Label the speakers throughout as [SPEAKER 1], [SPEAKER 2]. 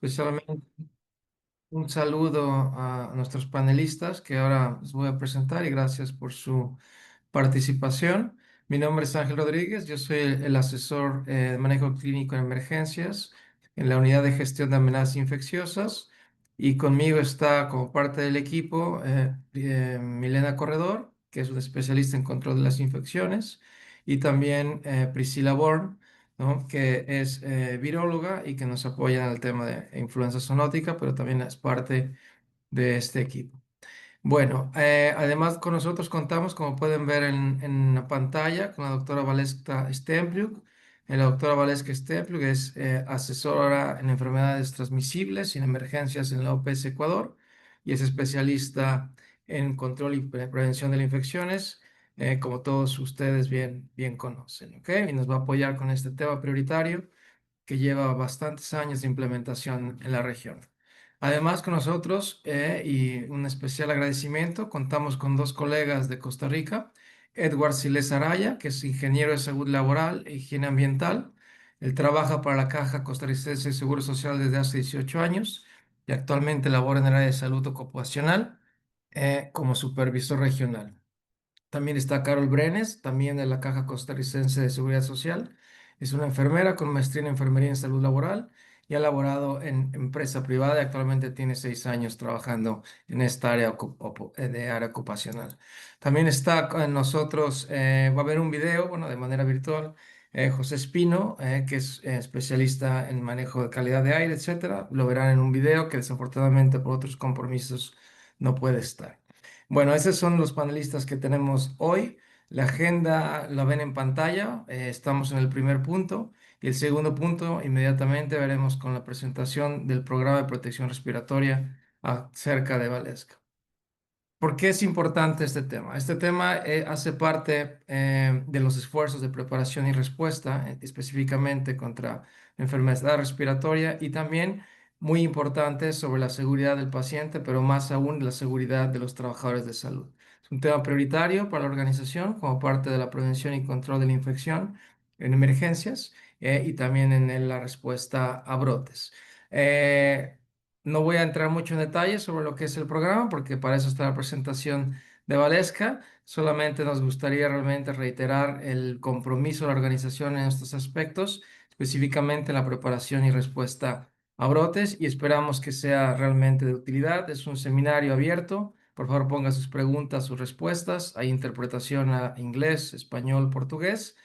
[SPEAKER 1] Especialmente un saludo a nuestros panelistas que ahora les voy a presentar y gracias por su participación. Mi nombre es Ángel Rodríguez, yo soy el asesor de manejo clínico en emergencias en la unidad de gestión de amenazas infecciosas y conmigo está como parte del equipo Milena Corredor, que es una especialista en control de las infecciones, y también Priscila Born, ¿no? Que es viróloga y que nos apoya en el tema de influenza zoonótica, pero también es parte de este equipo. Bueno, además con nosotros contamos, como pueden ver en la pantalla, con la doctora Valeska Stempliuk. La doctora Valeska Stempliuk es asesora en enfermedades transmisibles y en emergencias en la OPS Ecuador y es especialista en control y prevención de las infecciones, como todos ustedes bien conocen, ¿ok? Y nos va a apoyar con este tema prioritario que lleva bastantes años de implementación en la región. Además, con nosotros, y un especial agradecimiento, contamos con dos colegas de Costa Rica, Edward Siles Araya, que es ingeniero de salud laboral e higiene ambiental. Él trabaja para la Caja Costarricense de Seguro Social desde hace 18 años y actualmente labora en el área de salud ocupacional como supervisor regional. También está Carol Brenes, también de la Caja Costarricense de Seguridad Social. Es una enfermera con maestría en enfermería en salud laboral y ha laborado en empresa privada y actualmente tiene 6 años trabajando en esta área de área ocupacional. También está con nosotros, va a haber un video, bueno, de manera virtual, José Espino, que es especialista en manejo de calidad de aire, etcétera. Lo verán en un video que desafortunadamente por otros compromisos no puede estar. Bueno, esos son los panelistas que tenemos hoy. La agenda la ven en pantalla. Estamos en el primer punto. Y el segundo punto, inmediatamente veremos con la presentación del programa de protección respiratoria acerca de Valesca. ¿Por qué es importante este tema? Este tema hace parte de los esfuerzos de preparación y respuesta, específicamente contra la enfermedad respiratoria y también muy importante sobre la seguridad del paciente, pero más aún la seguridad de los trabajadores de salud. Es un tema prioritario para la organización como parte de la prevención y control de la infección en emergencias y también en la respuesta a brotes. Eh, no voy a entrar mucho en detalle sobre lo que es el programa, porque para eso está la presentación de Valesca. Solamente nos gustaría realmente reiterar el compromiso de la organización en estos aspectos, específicamente en la preparación y respuesta a brotes, y esperamos que sea realmente de utilidad. Es un seminario abierto. Por favor, ponga sus preguntas, sus respuestas. Hay interpretación a inglés, español, portugués.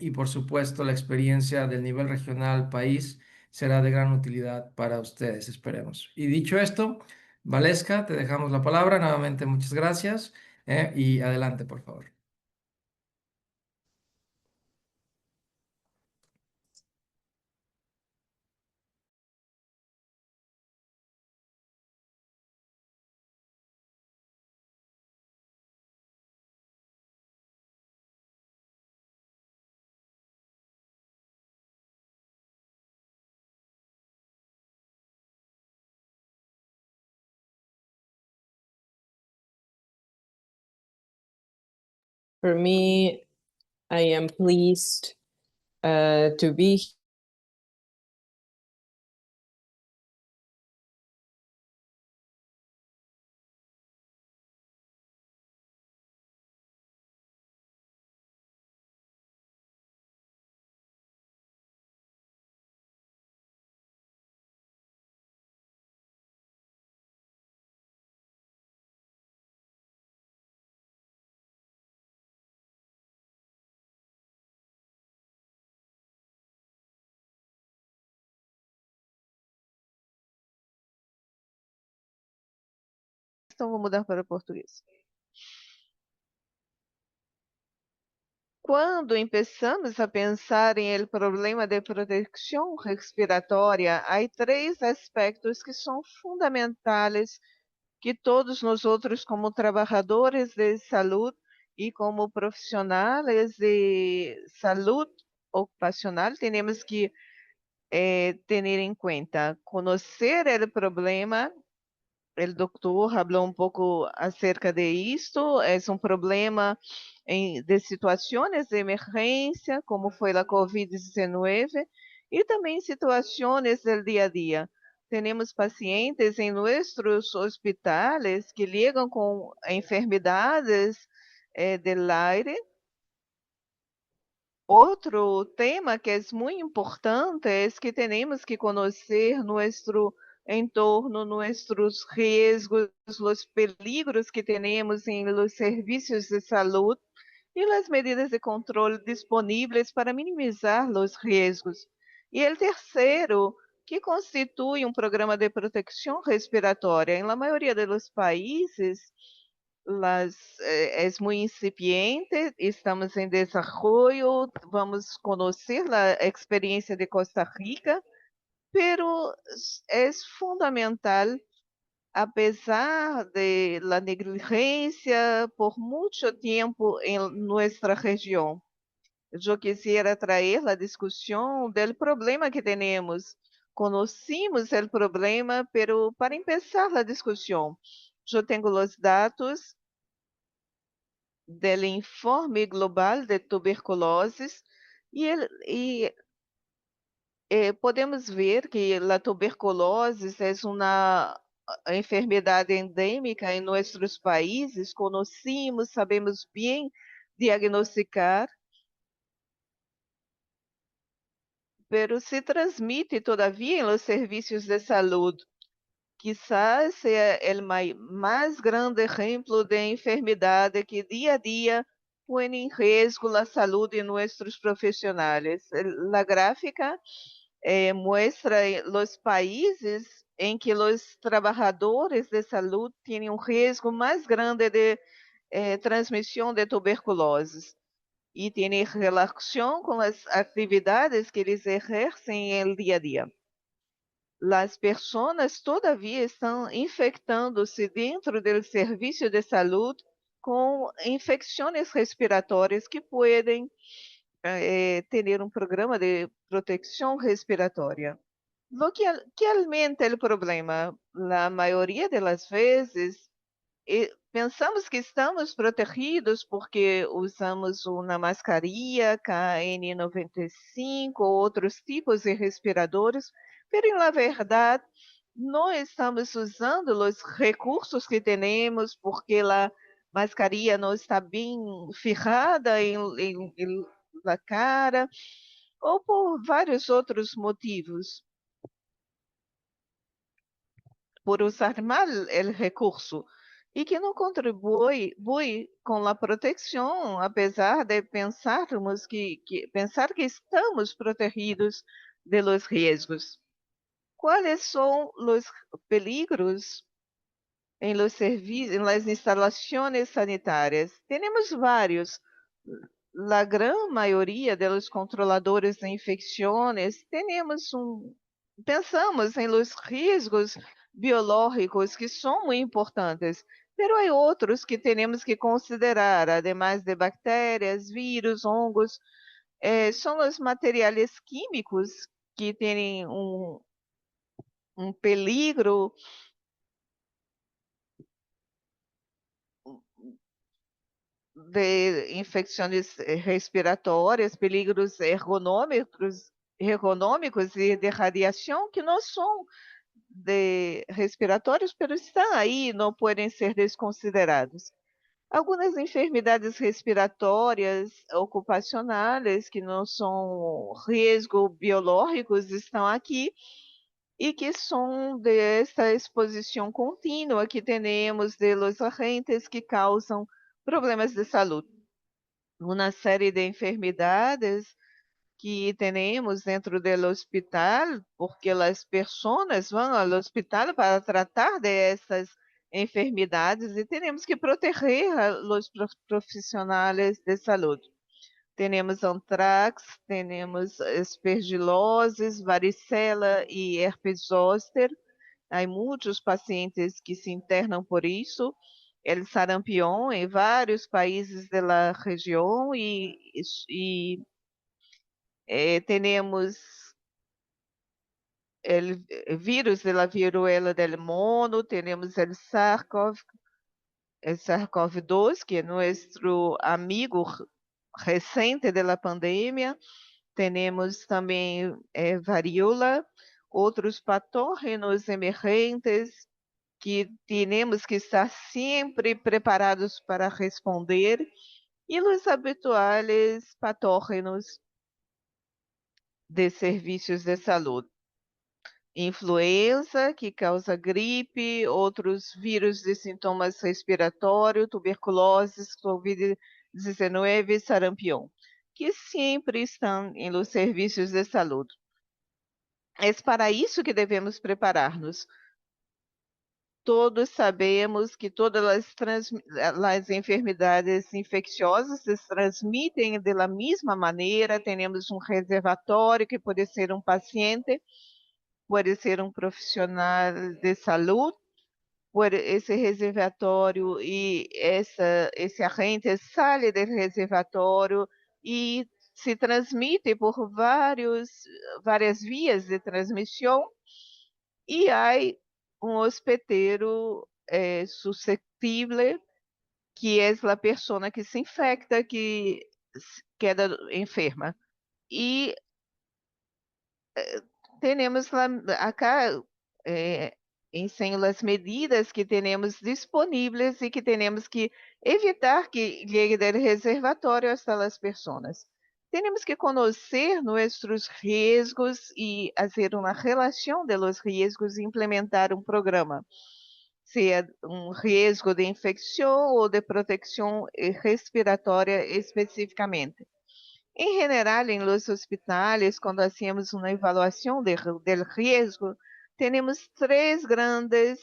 [SPEAKER 1] Y por supuesto, la experiencia del nivel regional, país será de gran utilidad para ustedes, esperemos. Y dicho esto, Valesca, te dejamos la palabra. Nuevamente, muchas gracias. Y adelante, por favor.
[SPEAKER 2] For me, I am pleased to be
[SPEAKER 3] Então, vou mudar para português. Quando começamos a pensar em el problema de proteção respiratória, há três aspectos que são fundamentais que todos nós outros, como trabalhadores de saúde e como profissionais de saúde ocupacional, temos que ter em conta, conhecer o problema. O doutor falou um pouco acerca de isto, é um problema de situações de emergência, como foi a Covid-19, e também situações do dia a dia. Temos pacientes em nossos hospitais que ligam com enfermidades del aire. Outro tema que é muito importante é que temos que conhecer nosso entorno, nossos riscos, os peligros que temos em los serviços de saúde e as medidas de controle disponíveis para minimizar os riscos. E o terceiro, que constitui um programa de proteção respiratória. Em la maioria dos países, é muito incipiente, estamos em desenvolvimento, vamos conhecer a experiência de Costa Rica, pero é fundamental, apesar de la negligência por muito tempo em nossa região. Eu quisiera trazer a discussão do problema que temos. Conhecemos o problema, pero para começar a discussão, eu tenho os dados del Informe Global de Tuberculose e podemos ver que a tuberculose é uma enfermidade endêmica em nossos países, conhecemos, sabemos bem diagnosticar, pero se transmite todavia em los serviços de saúde. Quizás seja o mais grande exemplo de enfermidade que dia a dia põe em risco a saúde de nossos profissionais. A gráfica mostra os países em que os trabalhadores de saúde têm um risco mais grande de transmissão de tuberculose e tem relação com as atividades que eles exercem no dia a dia. As pessoas todavia estão infectando-se dentro do serviço de saúde com infecções respiratórias que podem ter um programa de proteção respiratória. O que aumenta o problema? Na maioria das vezes, pensamos que estamos protegidos porque usamos uma mascarilha KN95 ou outros tipos de respiradores, mas na verdade não estamos usando os recursos que temos porque a mascarilha não está bem fijada na cara ou por vários outros motivos. Por usar mal o recurso e que não contribui com a proteção, apesar de pensar que estamos protegidos de los riscos. Quais são os peligros em los serviços, em las instalações sanitárias? Temos vários. A grande maioria dos controladores de infecções, pensamos em los riscos biológicos que são muito importantes, mas há outros que temos que considerar, además de bactérias, vírus, hongos, são os materiais químicos que têm um peligro de infecções respiratórias, peligros ergonômicos e de radiação que não são respiratórios, mas estão aí, não podem ser desconsiderados. Algumas enfermidades respiratórias ocupacionais que não são riscos biológicos estão aqui e que são desta exposição contínua que temos de los agentes que causam problemas de saúde. Uma série de enfermidades que temos dentro do hospital, porque as pessoas vão ao hospital para tratar dessas enfermidades e temos que proteger os profissionais de saúde. Temos antrax, temos aspergilose, varicela e herpes zoster. Há muitos pacientes que se internam por isso. El sarampião em vários países da região e temos o vírus da viruela del mono, temos o SARS-CoV-2, que é nosso amigo recente da pandemia. Temos também varíola, outros patógenos emergentes que temos que estar sempre preparados para responder, e os habituais patógenos de serviços de saúde. Influenza, que causa gripe, outros vírus de sintomas respiratórios, tuberculose, Covid-19, sarampião, que sempre estão nos serviços de saúde. É para isso que devemos preparar-nos. Todos sabemos que todas as enfermidades infecciosas se transmitem da mesma maneira. Temos um reservatório que pode ser um paciente, pode ser um profissional de saúde, esse reservatório e esse agente sai do reservatório e se transmite por várias vias de transmissão, e há um hospedeiro suscetível, que é a pessoa que se infecta, que queda enferma. E temos lá, acá, ensino as medidas que temos disponíveis e que temos que evitar que llegue do reservatório às pessoas. Temos que conhecer nossos riscos e fazer uma relação de los riscos e implementar um programa, seja um risco de infecção ou de proteção respiratória especificamente. Em geral, em los hospitais, quando hacemos uma avaliação del risco, temos três grandes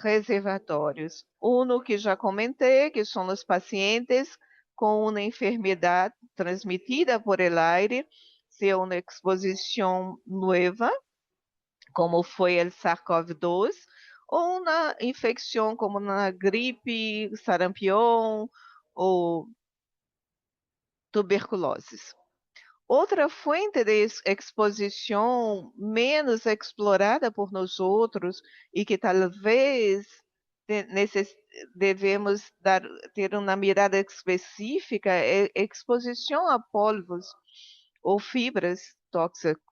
[SPEAKER 3] reservatórios. Um que já comentei, que são os pacientes com uma enfermidade transmitida por el aire, seja uma exposição nova, como foi o SARS-CoV-2, ou uma infecção como na gripe, sarampião ou tuberculose. Outra fonte de exposição menos explorada por nós outros e que talvez devemos ter uma mirada específica é exposição a polvos ou fibras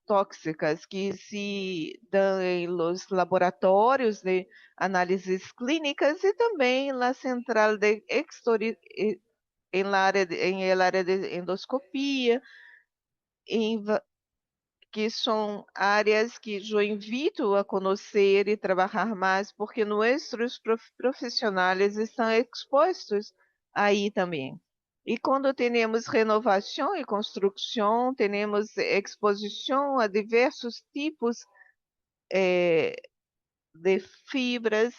[SPEAKER 3] tóxicas que se dão em los laboratórios de análises clínicas e também na central de em área de endoscopia, que são áreas que eu invito a conhecer e trabalhar mais, porque nossos profissionais estão expostos aí também. E quando temos renovação e construção, temos exposição a diversos tipos de fibras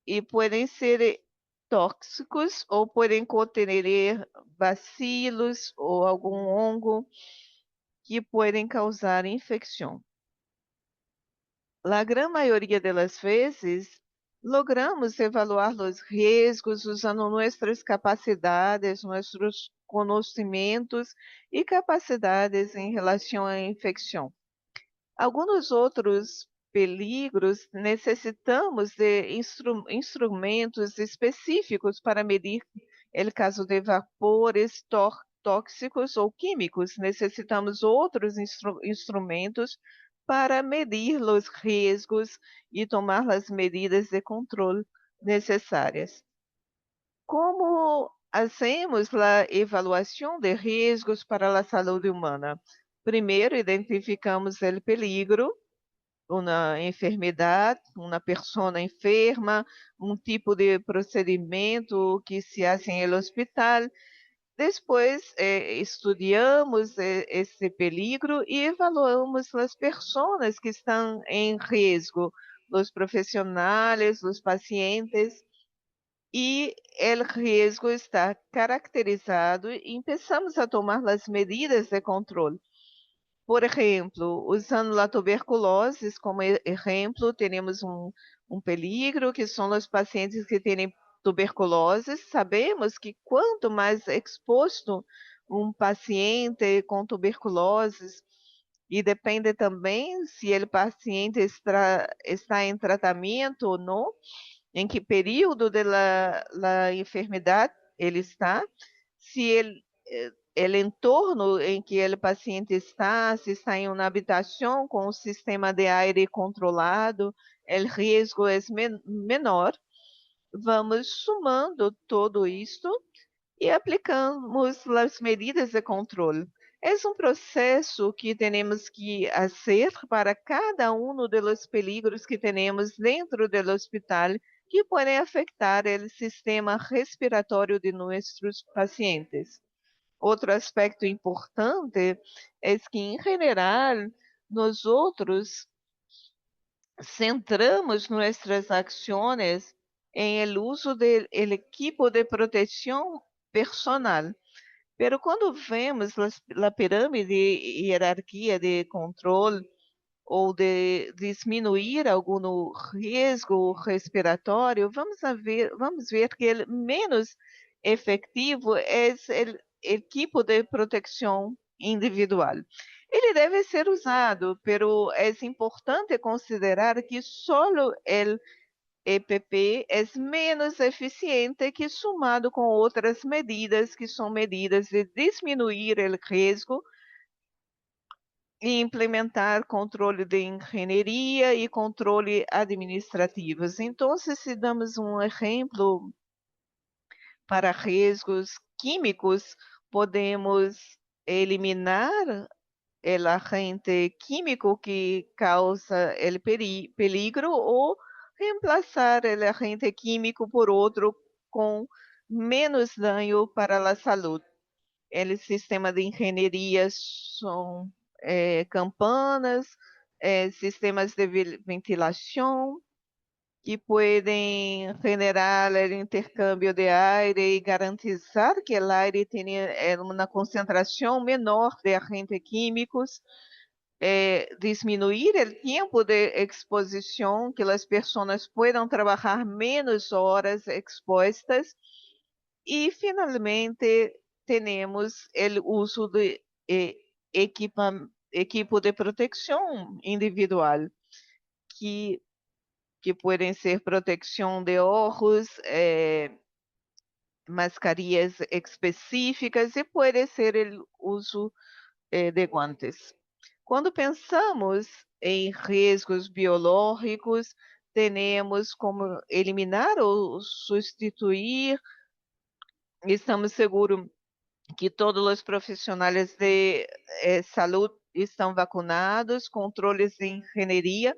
[SPEAKER 3] e podem ser tóxicos ou podem conter bacilos ou algum hongo que podem causar infecção. A grande maioria das vezes, logramos evaluar os riscos usando nossas capacidades, nossos conhecimentos e capacidades em relação à infecção. Alguns outros peligros necessitamos de instrumentos específicos para medir o caso de vapores tóxicos ou químicos. Necessitamos outros instrumentos para medir os riscos e tomar as medidas de controle necessárias. Como hacemos a avaliação de riscos para a saúde humana? Primeiro, identificamos o peligro, uma enfermidade, uma pessoa enferma, um tipo de procedimento que se faz no hospital. Depois, estudamos esse peligro e evaluamos as pessoas que estão em risco, os profissionais, os pacientes, e o risco está caracterizado e começamos a tomar as medidas de controle. Por exemplo, usando a tuberculose como exemplo, temos um peligro, que são os pacientes que têm tuberculose. Sabemos que quanto mais exposto um paciente com tuberculose, e depende também se o paciente está em tratamento ou não, em que período da enfermidade ele está, se ele o entorno em que o paciente está, se está em uma habitação com um sistema de aire controlado, o risco é menor. Vamos sumando tudo isto e aplicamos as medidas de controle. É um processo que temos que fazer para cada um dos peligros que temos dentro do hospital que podem afetar o sistema respiratório de nossos pacientes. Outro aspecto importante é que, em geral, nós outros centramos nossas ações em el uso do equipo de proteção personal. Pero quando vemos a pirâmide hierarquia de controle ou de diminuir algum risco respiratório, vamos ver que o menos efetivo é o equipo de proteção individual. Ele deve ser usado, pero é importante considerar que só o EPP é menos eficiente que somado com outras medidas, que são medidas de diminuir o risco e implementar controle de engenharia e controle administrativos. Então, se damos um exemplo para riscos químicos, podemos eliminar o agente químico que causa o peligro ou reemplaçar o agente químico por outro com menos dano para a saúde. O sistema de engenharia são campanas, sistemas de ventilação que podem generar o intercâmbio de aire e garantizar que o aire tenha uma concentração menor de agentes químicos, diminuir o tempo de exposição, que as pessoas possam trabalhar menos horas expostas. E, finalmente, temos o uso de equipo de proteção individual, que podem ser proteção de olhos, mascarillas específicas e pode ser o uso de guantes. Quando pensamos em riscos biológicos, temos como eliminar ou substituir. Estamos seguros que todos os profissionais de saúde estão vacunados, controles de engenharia,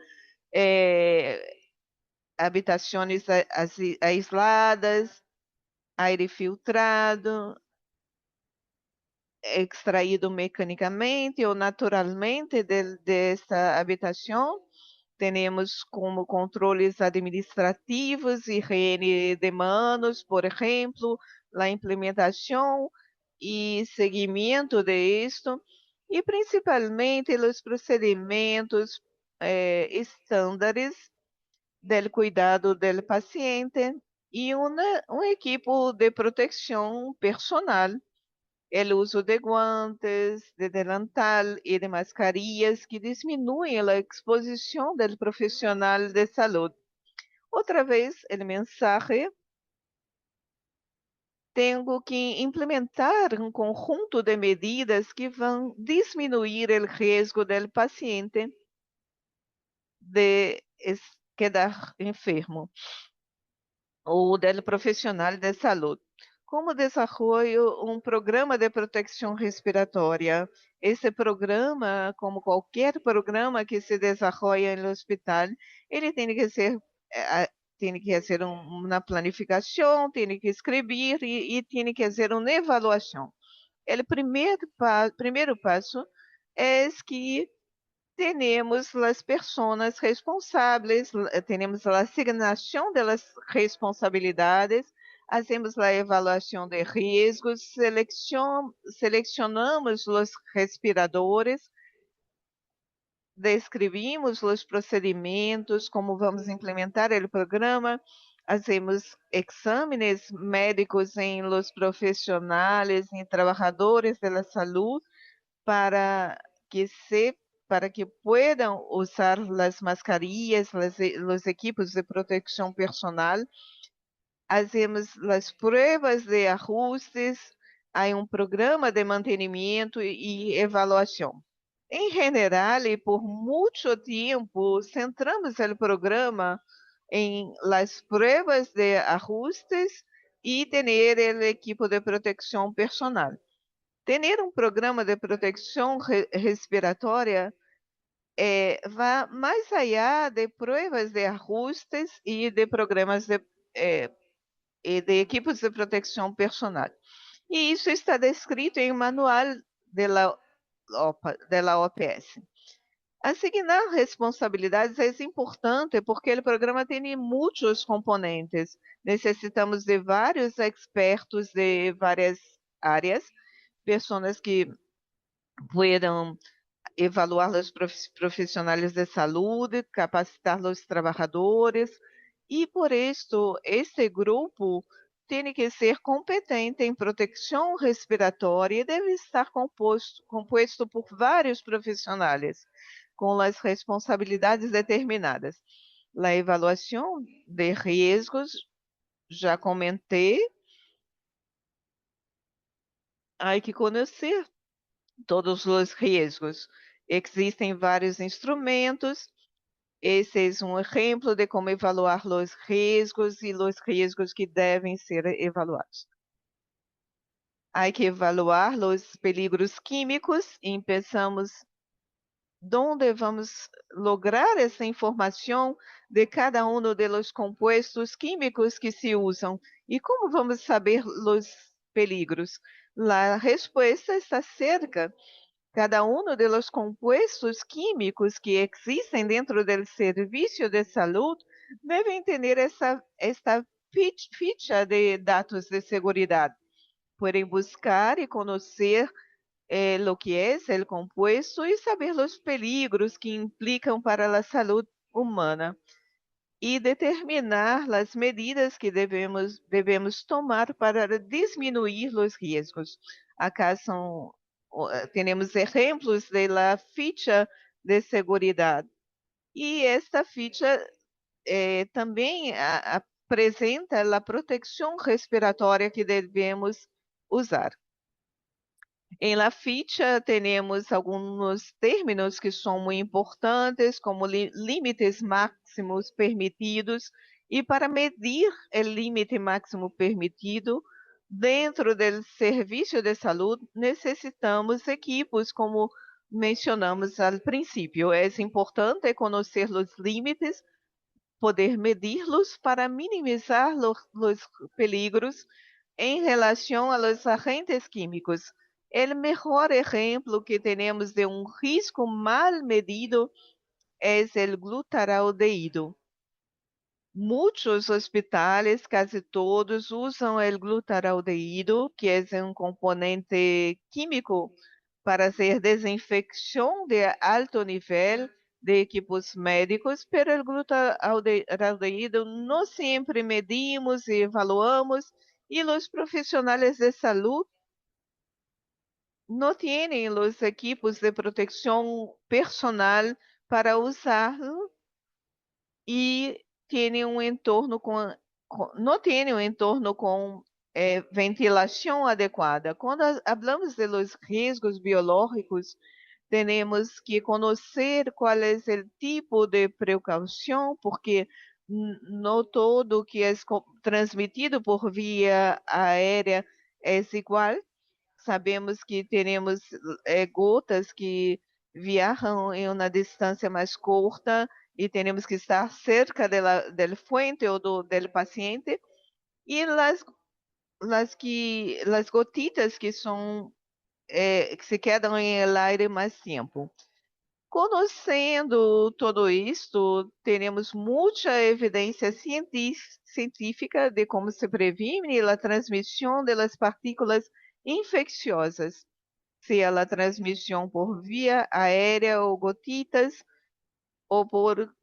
[SPEAKER 3] habitações aisladas, aire filtrado, extraído mecanicamente ou naturalmente desta habitação. Temos como controles administrativos, higiene de manos, por exemplo, a implementação e seguimento de isto, e principalmente os procedimentos estándares do cuidado do paciente e um equipo de proteção personal, o uso de guantes, de delantal e de mascarillas que diminuem a exposição do profissional de saúde. Outra vez, o mensagem: tenho que implementar um conjunto de medidas que vão diminuir o risco do paciente de quedar enfermo ou do profissional de saúde. Como desenvolvo um programa de proteção respiratória? Esse programa, como qualquer programa que se desenvolve no hospital, ele tem que ser uma planificação, tem que escrever e tem que fazer uma avaliação. O primeiro passo é que temos as pessoas responsáveis, temos a asignação das responsabilidades, fazemos a avaliação de riscos, selecionamos os respiradores, descrevimos os procedimentos, como vamos implementar o programa, fazemos exames médicos em los profissionais e trabalhadores da saúde para que puedan usar as mascarillas, os equipos de proteção personal. Hacemos as pruebas de ajustes há um programa de mantenimento e avaliação. Em general, e por muito tempo, centramos o programa em las pruebas de ajustes e ter o equipo de proteção personal. Ter um programa de proteção respiratória vai mais allá de pruebas de ajustes e de programas e de equipos de proteção personal. E isso está descrito em manual da OPS. Asignar responsabilidades é importante porque o programa tem muitos componentes. Necessitamos de vários expertos de várias áreas, pessoas que puedan evaluar os profissionais de saúde, capacitar os trabalhadores, e por isto, este grupo tem que ser competente em proteção respiratória e deve estar composto por vários profissionais, com as responsabilidades determinadas. A avaliação de riscos, já comentei, há que conhecer todos os riscos. Existem vários instrumentos. Esse é um exemplo de como evaluar os riscos e os riscos que devem ser evaluados. Há que evaluar os peligros químicos e pensamos onde vamos lograr essa informação de cada um dos compostos químicos que se usam e como vamos saber os peligros. A resposta está cerca. Cada um dos compostos químicos que existem dentro do serviço de saúde devem ter esta ficha de dados de segurança. Podem buscar e conhecer o que é o composto e saber os peligros que implicam para a saúde humana e determinar as medidas que devemos tomar para diminuir os riscos. Acá temos exemplos da ficha de segurança. E esta ficha também apresenta a proteção respiratória que devemos usar. Em la ficha temos alguns términos que são muito importantes, como limites máximos permitidos, e para medir o limite máximo permitido dentro do serviço de saúde, necessitamos equipos, como mencionamos ao princípio. É importante conhecer os limites, poder medir-los para minimizar os peligros em relação aos agentes químicos. O melhor exemplo que temos de um risco mal medido é o glutaraldeído. Muitos hospitais, quase todos, usam o glutaraldeído, que é um componente químico para fazer desinfecção de alto nível de equipos médicos, pero o glutaraldeído não sempre medimos e evaluamos, e os profissionais de saúde não têm os equipos de proteção personal para usá-lo e têm um entorno não têm um entorno com ventilação adequada. Quando falamos de los riscos biológicos, temos que conhecer qual é o tipo de precaução, porque não todo que é transmitido por via aérea é igual. Sabemos que teremos gotas que viajam em uma distância mais curta e temos que estar cerca da fuente ou do paciente. E as gotitas que são que se quedam em el aire mais tempo. Conhecendo tudo isto, teremos muita evidência científica de como se previne a transmissão das partículas infecciosas, se a transmissão por via aérea ou gotitas, ou por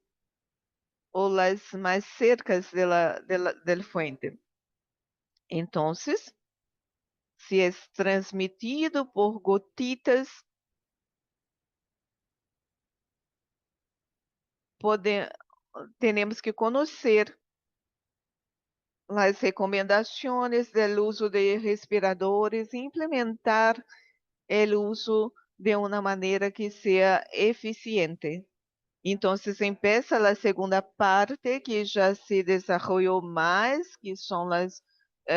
[SPEAKER 3] ou las mais cercas da fuente. Então, se é transmitido por gotitas, temos que conhecer las recomendaciones del uso de respiradores e implementar el uso de una manera que sea eficiente. Entonces empieza la segunda parte que ya se desarrolló más, que son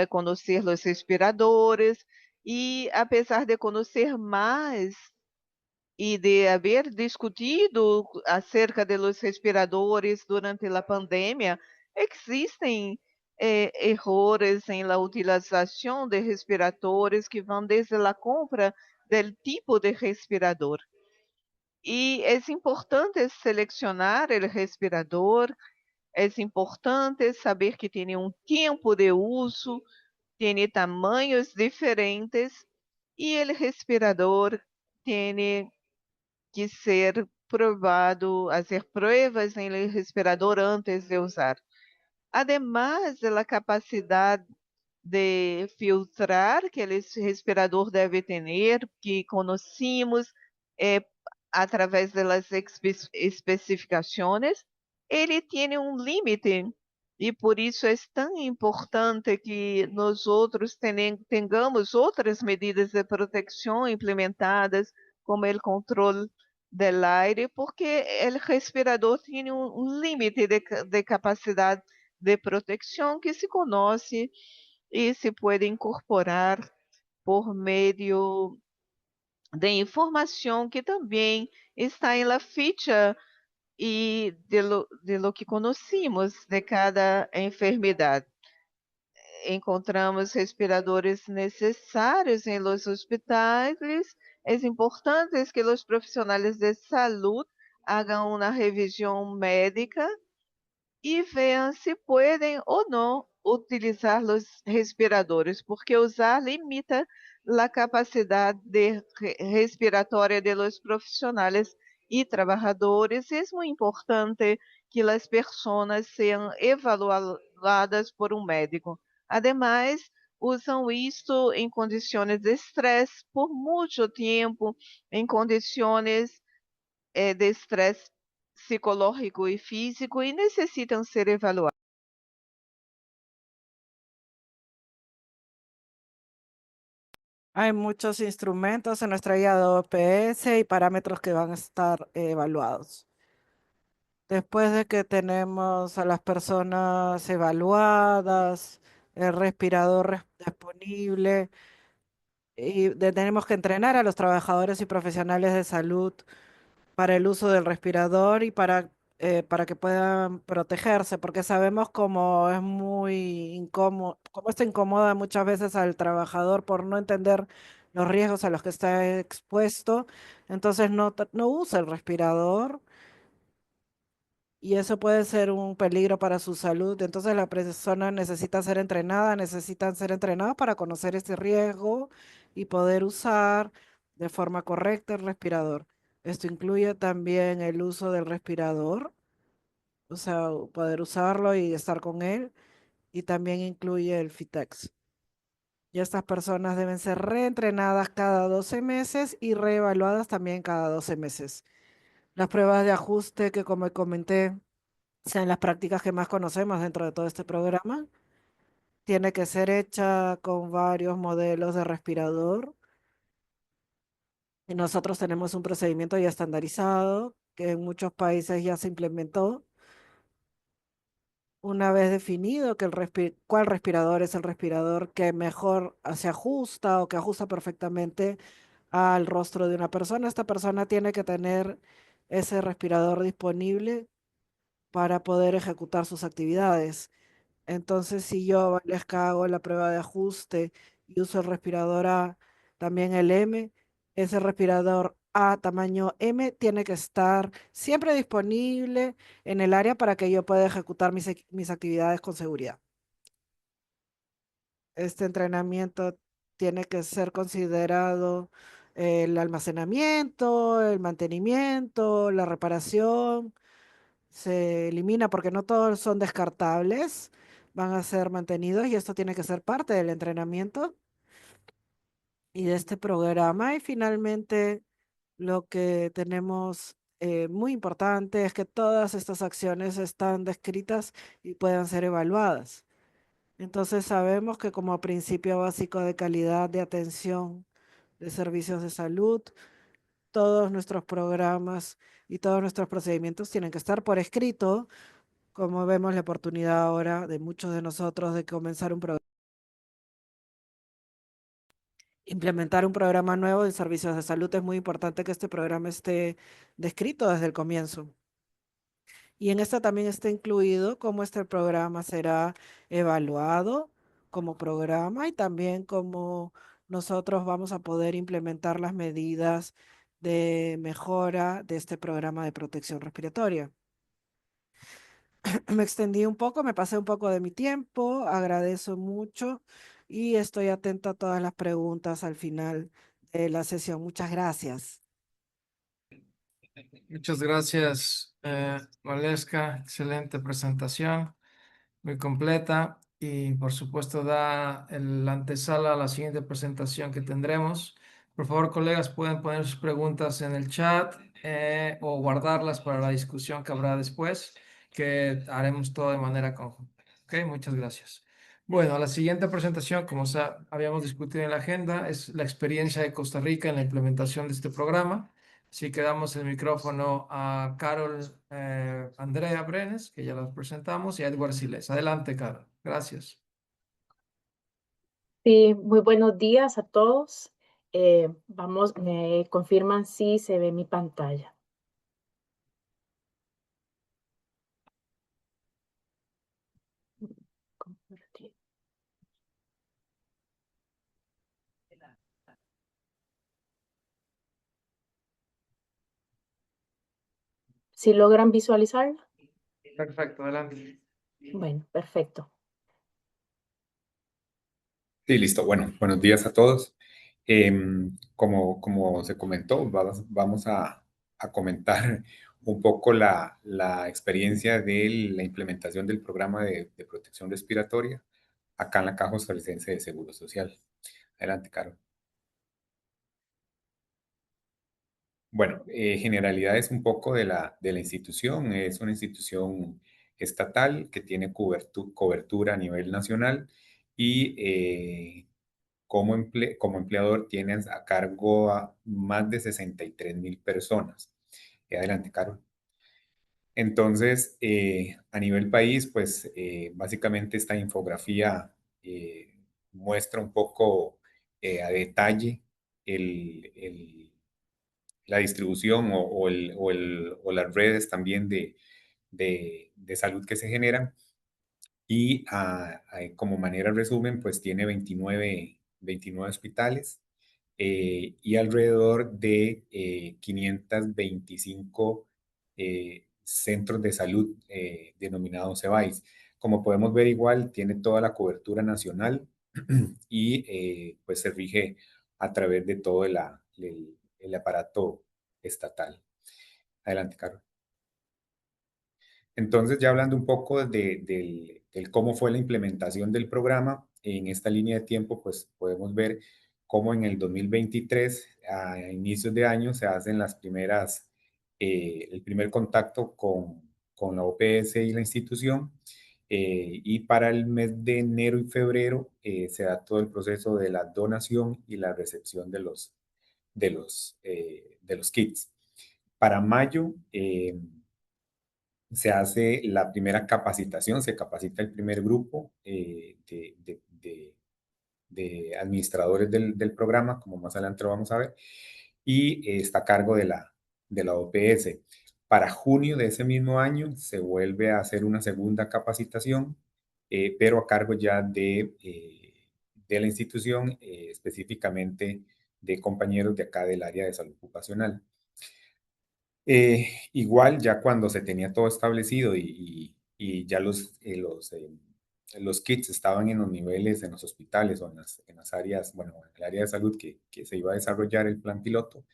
[SPEAKER 3] conocer los respiradores, y a pesar de conocer más y de haber discutido acerca de los respiradores durante la pandemia, existen errores en la utilización de respiradores que van desde la compra del tipo de respirador. E é importante selecionar o respirador, é importante saber que tem um tempo de uso, tem tamanhos diferentes e o respirador tem que ser provado, fazer pruebas em el respirador antes de usar. Además de la capacidade de filtrar que esse respirador deve ter, que conhecemos através das especificações, ele tem um limite e por isso é tão importante que nós outros tenhamos outras medidas de proteção implementadas, como o controle do aire, porque o respirador tem um limite de capacidade de proteção que se conhece e se pode incorporar por meio de informação que também está em la ficha e de lo que conhecemos de cada enfermidade. Encontramos respiradores necessários em los hospitais. É importante que os profissionais de saúde hagam uma revisão médica e vean se podem ou não utilizar os respiradores, porque usar limita a capacidade respiratória de los profissionais e trabalhadores. É muito importante que as pessoas sejam evaluadas por um médico. Ademais, usam isto em condições de estresse por muito tempo, em condições de estresse psicológico e físico e necessitam ser evaluados.
[SPEAKER 4] Hay muchos instrumentos en nuestra guía de OPS y parámetros que van a estar evaluados. Después de que tenemos a las personas evaluadas, el respirador disponible, y tenemos que entrenar a los trabajadores y profesionales de salud para el uso del respirador y para que puedan protegerse, porque sabemos cómo es muy incómodo, cómo esto incomoda muchas veces al trabajador por no entender los riesgos a los que está expuesto. Entonces no usa el respirador y eso puede ser un peligro para su salud. Entonces la persona necesita ser entrenada, necesitan ser entrenados para conocer ese riesgo y poder usar de forma correcta el respirador. Esto incluye también el uso del respirador, o sea, poder usarlo y estar con él, y también incluye el FITEX. Y estas personas deben ser reentrenadas cada 12 meses y reevaluadas también cada 12 meses. Las pruebas de ajuste que, como comenté, sean las prácticas que más conocemos dentro de todo este programa. Tiene que ser hecha con varios modelos de respirador. Y nosotros tenemos un procedimiento ya estandarizado que en muchos países ya se implementó. Una vez definido cuál respirador es el respirador que mejor se ajusta o que ajusta perfectamente al rostro de una persona, esta persona tiene que tener ese respirador disponible para poder ejecutar sus actividades. Entonces, si yo, Valesca, hago la prueba de ajuste y uso el respirador A, también el M, ese respirador A tamaño M tiene que estar siempre disponible en el área para que yo pueda ejecutar mis actividades con seguridad. Este entrenamiento tiene que ser considerado el almacenamiento, el mantenimiento, la reparación. Se elimina porque no todos son descartables, van a ser mantenidos y esto tiene que ser parte del entrenamiento y de este programa. Y finalmente, lo que tenemos muy importante es que todas estas acciones están descritas y puedan ser evaluadas. Entonces sabemos que como principio básico de calidad de atención de servicios de salud, todos nuestros programas y todos nuestros procedimientos tienen que estar por escrito, como vemos la oportunidad ahora de muchos de nosotros de comenzar un programa, implementar un programa nuevo de servicios de salud. Es muy importante que este programa esté descrito desde el comienzo. Y en esta también está incluido cómo este programa será evaluado como programa y también cómo nosotros vamos a poder implementar las medidas de mejora de este programa de protección respiratoria. Me extendí un poco, me pasé un poco de mi tiempo, agradezco mucho y estoy atenta a todas las preguntas al final de la sesión. Muchas gracias.
[SPEAKER 1] Muchas gracias, Valeska. Excelente presentación, muy completa y por supuesto da la antesala a la siguiente presentación que tendremos. Por favor, colegas, pueden poner sus preguntas en el chat o guardarlas para la discusión que habrá después, que haremos todo de manera conjunta. Ok, muchas gracias. Bueno, la siguiente presentación, como habíamos discutido en la agenda, es la experiencia de Costa Rica en la implementación de este programa. Así que damos el micrófono a Carol Andrea Brenes, que ya las presentamos, y a Edward Siles. Adelante, Carol. Gracias.
[SPEAKER 5] Sí, muy buenos días a todos. Vamos, me confirman si se ve mi pantalla. Compartir. ¿Si logran visualizarla?
[SPEAKER 1] Perfecto, adelante.
[SPEAKER 5] Bueno, perfecto.
[SPEAKER 6] Sí, listo. Bueno, buenos días a todos. Como se comentó, vamos a comentar un poco la experiencia de la implementación del programa de protección respiratoria acá en la Caja Costarricense de Seguro Social. Adelante, Caro. Bueno, generalidades un poco de la institución. Es una institución estatal que tiene cobertura a nivel nacional y como empleador tienes a cargo a más de 63,000 personas. Adelante, Carol. Entonces, a nivel país, pues básicamente esta infografía muestra un poco a detalle la distribución o las redes también de salud que se generan. Y como manera de resumen, pues tiene 29 hospitales y alrededor de 525 centros de salud denominados CEBAIS. Como podemos ver, igual tiene toda la cobertura nacional y pues se rige a través de todo el aparato estatal. Adelante, Carlos. Entonces, ya hablando un poco del cómo fue la implementación del programa, en esta línea de tiempo, pues podemos ver cómo en el 2023, a inicios de año, se hacen el primer contacto con la OPS y la institución. Y para el mes de enero y febrero se da todo el proceso de la donación y la recepción de los kits. Para mayo, se hace la primera capacitación, se capacita el primer grupo de administradores del programa, como más adelante lo vamos a ver, y está a cargo de la OPS. Para junio de ese mismo año se vuelve a hacer una segunda capacitación, pero a cargo ya de la institución, específicamente de compañeros de acá del área de salud ocupacional. Igual ya cuando se tenía todo establecido y ya los kits estaban en los niveles, en los hospitales o en las áreas, bueno, en el área de salud que se iba a desarrollar el plan piloto.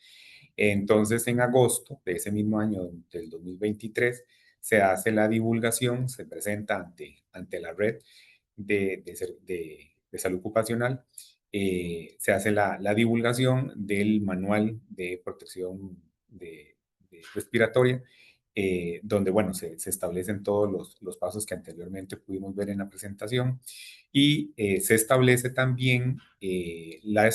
[SPEAKER 6] Entonces, en agosto de ese mismo año, del 2023, se hace la divulgación, se presenta ante la red de salud ocupacional, se hace la divulgación del manual de protección respiratoria donde, bueno, se establecen todos los pasos que anteriormente pudimos ver en la presentación y se establece también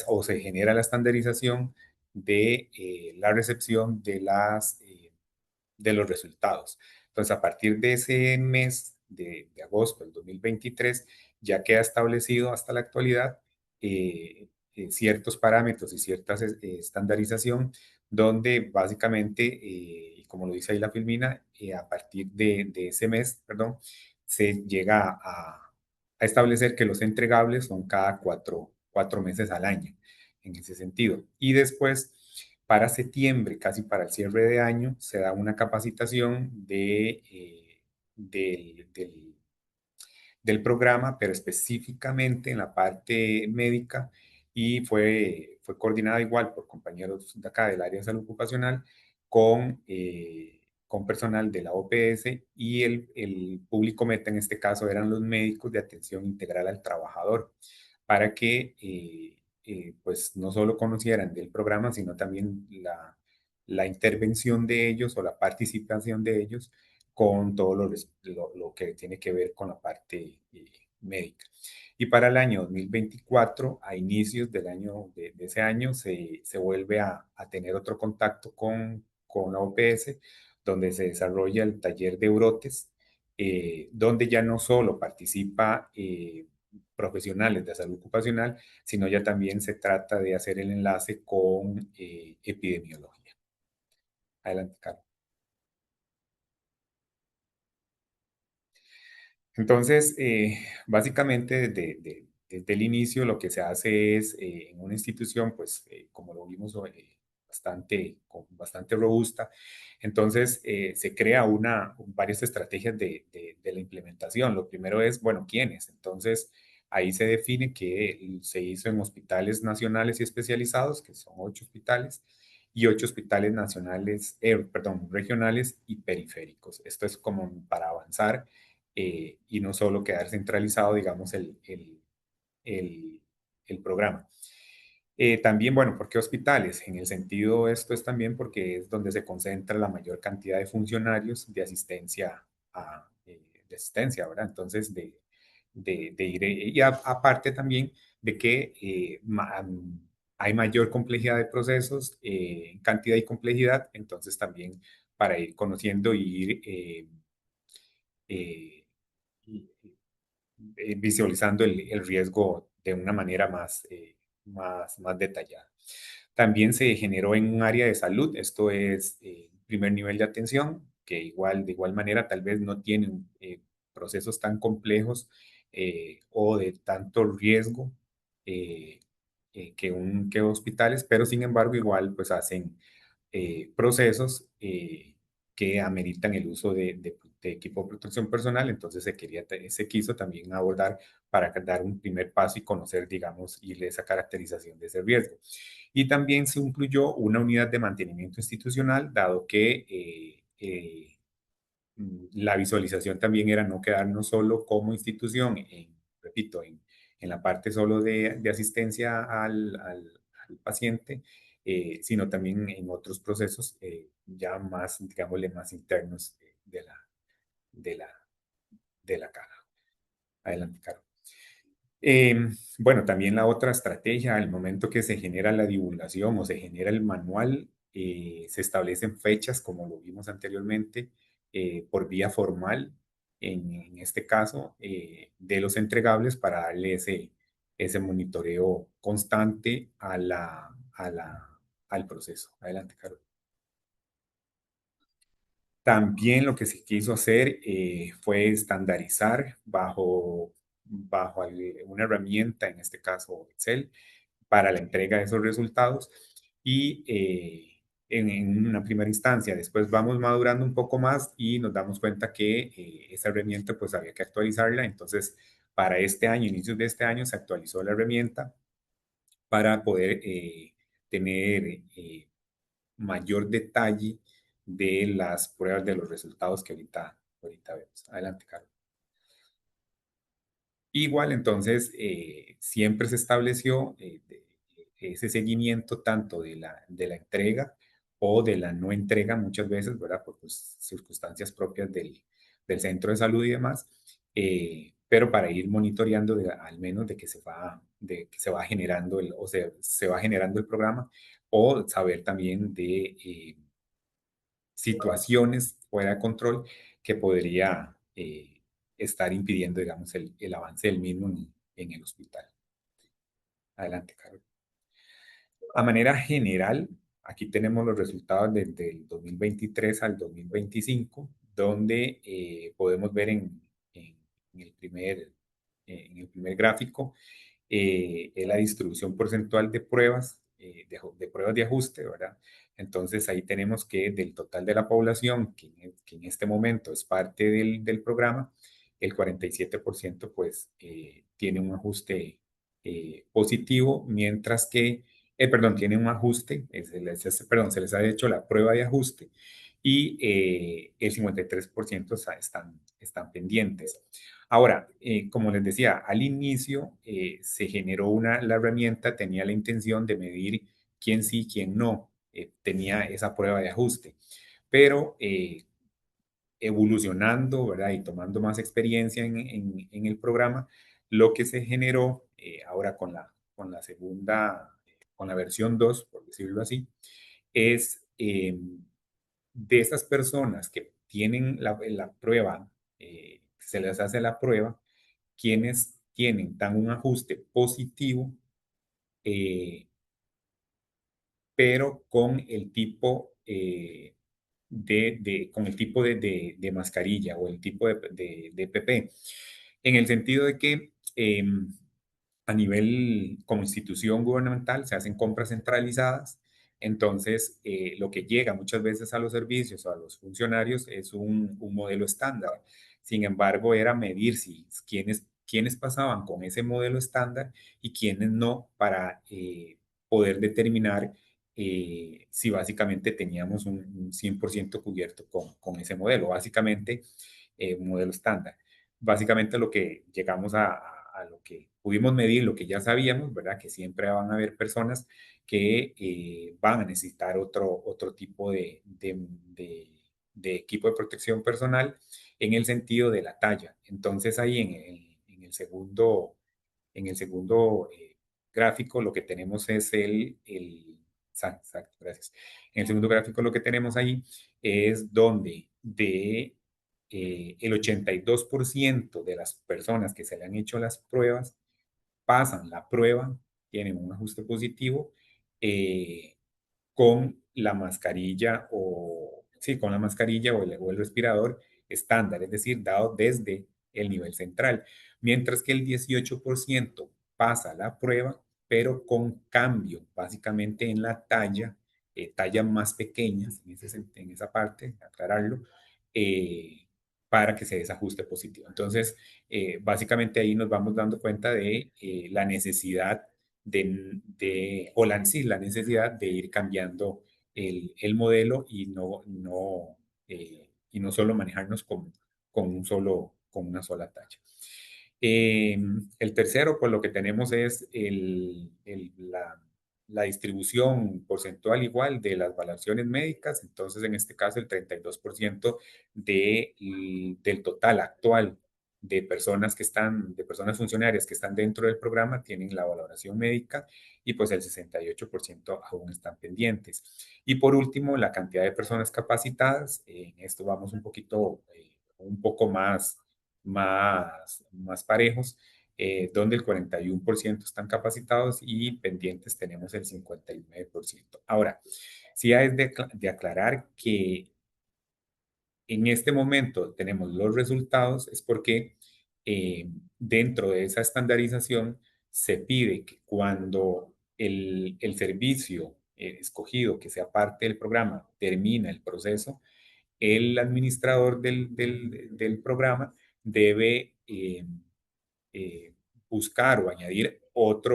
[SPEAKER 6] o se genera la estandarización de la recepción de los resultados. Entonces, a partir de ese mes de agosto del 2023, ya queda establecido hasta la actualidad ciertos parámetros y cierta estandarización, donde básicamente, y como lo dice ahí la filmina, a partir de ese mes, perdón, se llega a establecer que los entregables son cada cuatro meses al año, en ese sentido. Y después, para septiembre, casi para el cierre de año, se da una capacitación del programa, pero específicamente en la parte médica y fue coordinada igual por compañeros de acá del área de salud ocupacional con personal de la OPS y el público meta en este caso eran los médicos de atención integral al trabajador para que pues no solo conocieran del programa, sino también la intervención de ellos o la participación de ellos con todo lo que tiene que ver con la parte médica. Y para el año 2024, a inicios del año de ese año, se vuelve a tener otro contacto con la OPS, donde se desarrolla el taller de brotes, donde ya no solo participa profesionales de salud ocupacional, sino ya también se trata de hacer el enlace con epidemiología. Adelante, Carlos. Entonces, básicamente desde el inicio lo que se hace es en una institución, pues como lo vimos, bastante robusta, entonces se crea varias estrategias de la implementación. Lo primero es, bueno, ¿quiénes? Entonces, ahí se define que se hizo en hospitales nacionales y especializados, que son 8 hospitales, y 8 hospitales nacionales, perdón, regionales y periféricos. Esto es como para avanzar y no solo quedar centralizado, digamos, el, el programa. También, bueno, ¿por qué hospitales? En el sentido, esto es también porque es donde se concentra la mayor cantidad de funcionarios de asistencia, ¿verdad? Entonces, de ir, y aparte también de que hay mayor complejidad de procesos, cantidad y complejidad, entonces también para ir conociendo y ir eh, visualizando el riesgo de una manera más detallada. También se generó en un área de salud, esto es primer nivel de atención, que de igual manera tal vez no tienen procesos tan complejos o de tanto riesgo que hospitales, pero sin embargo igual pues hacen procesos que ameritan el uso de equipo de protección personal, entonces se quiso también abordar para dar un primer paso y conocer, digamos, y esa caracterización de ese riesgo. Y también se incluyó una unidad de mantenimiento institucional, dado que la visualización también era no quedarnos solo como institución, repito, en la parte solo de asistencia al paciente, sino también en otros procesos ya más, digámosle, más internos de la, de la caja. Adelante, Caro. Bueno, también la otra estrategia, al momento que se genera la divulgación o se genera el manual, se establecen fechas, como lo vimos anteriormente, por vía formal, en este caso, de los entregables para darle ese monitoreo constante al proceso. Adelante, Carlos. También lo que se quiso hacer fue estandarizar bajo una herramienta, en este caso Excel, para la entrega de esos resultados y en una primera instancia. Después vamos madurando un poco más y nos damos cuenta que esa herramienta pues había que actualizarla. Entonces, para este año, inicios de este año, se actualizó la herramienta para poder tener mayor detalle de las pruebas de los resultados que ahorita vemos. Adelante, Carlos. Igual, entonces, siempre se estableció ese seguimiento tanto de la entrega o de la no entrega muchas veces, ¿verdad? Por pues, circunstancias propias del centro de salud y demás, pero para ir monitoreando al menos de que se va generando o sea, se va generando el programa, o saber también de situaciones fuera de control que podría estar impidiendo, digamos, el avance del mismo en el hospital. Adelante, Carlos. A manera general, aquí tenemos los resultados desde el 2023 al 2025, donde podemos ver en en el primer gráfico es la distribución porcentual de pruebas, de pruebas de ajuste, ¿verdad? Entonces ahí tenemos que del total de la población, que en este momento es parte del programa, el 47% pues tiene un ajuste positivo, mientras que, perdón, tiene un ajuste, perdón, se les ha hecho la prueba de ajuste y el 53% están pendientes. Ahora, como les decía, al inicio se generó la herramienta, tenía la intención de medir quién sí, quién no tenía esa prueba de ajuste, pero evolucionando, ¿verdad? Y tomando más experiencia en el programa, lo que se generó ahora con la segunda, con la versión 2, por decirlo así, es de esas personas que tienen la prueba, se les hace la prueba, quienes dan un ajuste positivo, pero con el tipo con el tipo de mascarilla o el tipo de PP, en el sentido de que a nivel como institución gubernamental se hacen compras centralizadas, entonces lo que llega muchas veces a los servicios o a los funcionarios es un modelo estándar. Sin embargo, era medir si quiénes pasaban con ese modelo estándar y quiénes no, para poder determinar si básicamente teníamos un 100% cubierto con ese modelo, básicamente un modelo estándar. Básicamente lo que llegamos a lo que pudimos medir, lo que ya sabíamos, ¿verdad? Que siempre van a haber personas que van a necesitar otro tipo de equipo de protección personal en el sentido de la talla. Entonces ahí en el segundo gráfico lo que tenemos es exacto, gracias. En el segundo gráfico lo que tenemos ahí es donde el 82% de las personas que se le han hecho las pruebas pasan la prueba, tienen un ajuste positivo con la mascarilla sí, con la mascarilla o el respirador estándar, es decir, dado desde el nivel central, mientras que el 18% pasa la prueba, pero con cambio básicamente en la talla, tallas más pequeñas, en esa parte, aclararlo, para que se desajuste positivo. Entonces, básicamente ahí nos vamos dando cuenta de la necesidad sí, la necesidad de ir cambiando el modelo y no solo manejarnos con una sola talla. El tercero, pues lo que tenemos es la distribución porcentual igual de las valoraciones médicas. Entonces, en este caso, el 32% del total actual de personas de personas funcionarias que están dentro del programa tienen la valoración médica y pues el 68% aún están pendientes. Y por último, la cantidad de personas capacitadas. En esto vamos un poco más parejos, donde el 41% están capacitados y pendientes tenemos el 59%. Ahora, sí es de aclarar que en este momento tenemos los resultados, es porque dentro de esa estandarización se pide que cuando el servicio escogido, que sea parte del programa, termina el proceso, el administrador del programa debe buscar o añadir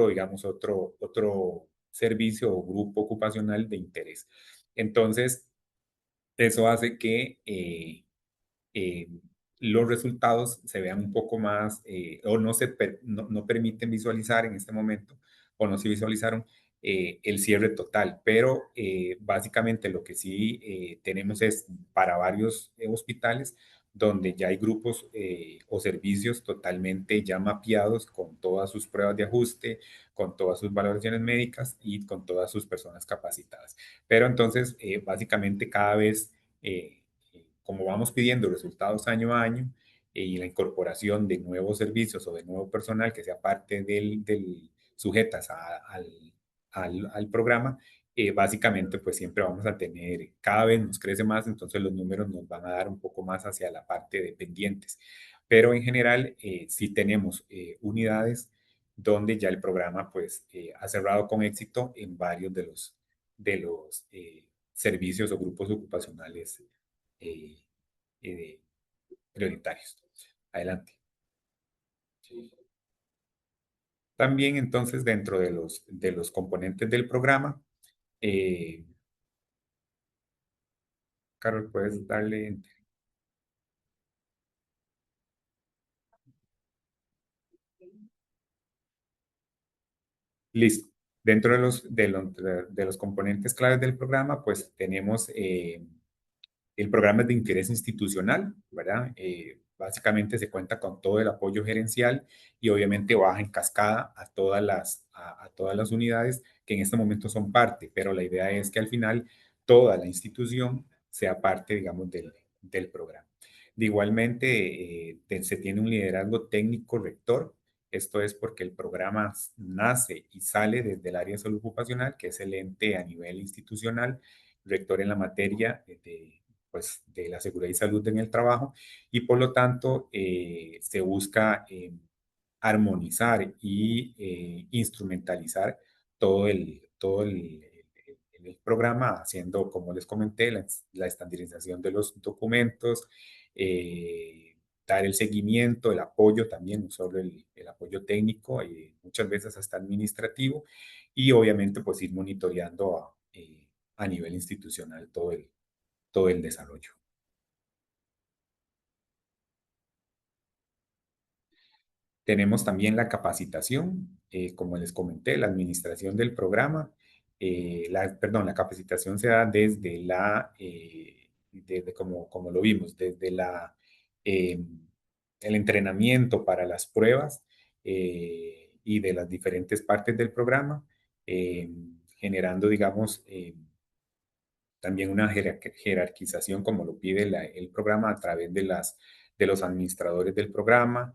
[SPEAKER 6] digamos, otro servicio o grupo ocupacional de interés. Entonces, eso hace que eh, los resultados se vean un poco más, o no permiten visualizar en este momento, o no se visualizaron el cierre total, pero básicamente lo que sí tenemos es para varios hospitales donde ya hay grupos o servicios totalmente ya mapeados con todas sus pruebas de ajuste, con todas sus valoraciones médicas y con todas sus personas capacitadas. Pero entonces, básicamente cada vez, como vamos pidiendo resultados año a año, y la incorporación de nuevos servicios o de nuevo personal que sea parte sujetas al programa, básicamente pues siempre vamos a tener, cada vez nos crece más, entonces los números nos van a dar un poco más hacia la parte de pendientes. Pero en general sí tenemos unidades donde ya el programa pues ha cerrado con éxito en varios de los servicios o grupos ocupacionales eh, eh, prioritarios. Adelante. También entonces dentro de los componentes del programa, Carol, puedes darle enter. Listo. Dentro de los componentes claves del programa, pues tenemos el programa es de interés institucional, ¿verdad? Básicamente se cuenta con todo el apoyo gerencial y obviamente baja en cascada a todas las unidades que en este momento son parte, pero la idea es que al final toda la institución sea parte, digamos, del programa. Igualmente, se tiene un liderazgo técnico rector. Esto es porque el programa nace y sale desde el área de salud ocupacional, que es el ente a nivel institucional, rector en la materia de la seguridad y salud en el trabajo, y por lo tanto se busca armonizar y instrumentalizar todo el programa, haciendo, como les comenté, la estandarización de los documentos, dar el seguimiento, el apoyo también, no solo el apoyo técnico, muchas veces hasta administrativo, y obviamente pues ir monitoreando a nivel institucional todo el desarrollo. Tenemos también la capacitación, como les comenté, la administración del programa. La capacitación se da desde como lo vimos, desde el entrenamiento para las pruebas y de las diferentes partes del programa, generando, digamos, también una jerarquización como lo pide el programa a través de los administradores del programa,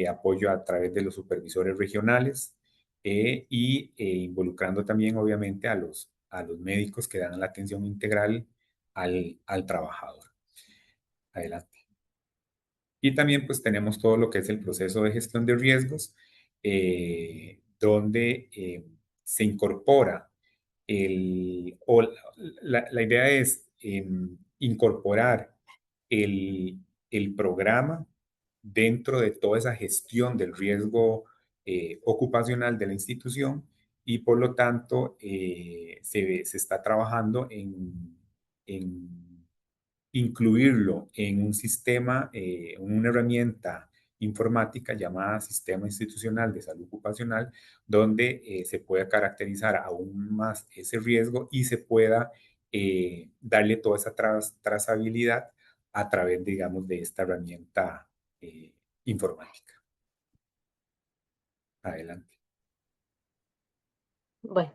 [SPEAKER 6] apoyo a través de los supervisores regionales y involucrando también obviamente a los médicos que dan la atención integral al trabajador. Adelante. Y también pues tenemos todo lo que es el proceso de gestión de riesgos, donde se incorpora la idea es incorporar el programa dentro de toda esa gestión del riesgo ocupacional de la institución y por lo tanto se está trabajando en incluirlo en un sistema, una herramienta informática llamada Sistema Institucional de Salud Ocupacional, donde se pueda caracterizar aún más ese riesgo y se pueda darle toda esa trazabilidad a través, digamos, de esta herramienta informática. Adelante.
[SPEAKER 5] Bueno,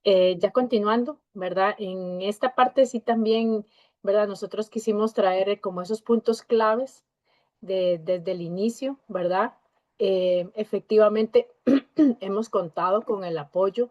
[SPEAKER 5] ya continuando, ¿verdad? En esta parte sí también, ¿verdad? Nosotros quisimos traer como esos puntos claves desde el inicio, ¿verdad? Efectivamente, hemos contado con el apoyo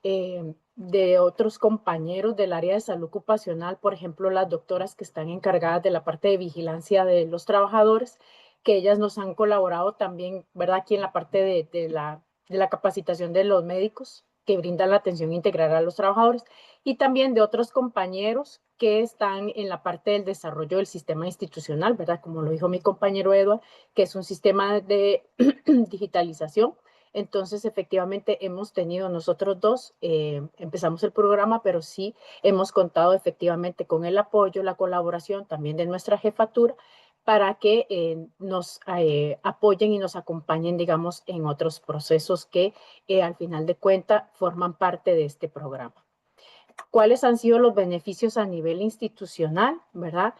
[SPEAKER 5] de otros compañeros del área de salud ocupacional, por ejemplo, las doctoras que están encargadas de la parte de vigilancia de los trabajadores, que ellas nos han colaborado también, ¿verdad? Aquí en la parte de la capacitación de los médicos que brindan la atención integral a los trabajadores y también de otros compañeros que están en la parte del desarrollo del sistema institucional, ¿verdad? Como lo dijo mi compañero Eduard, que es un sistema de digitalización. Entonces, efectivamente, hemos tenido nosotros dos, empezamos el programa, pero sí hemos contado efectivamente con el apoyo, la colaboración también de nuestra jefatura para que nos apoyen y nos acompañen, digamos, en otros procesos que al final de cuentas forman parte de este programa. ¿Cuáles han sido los beneficios a nivel institucional, verdad?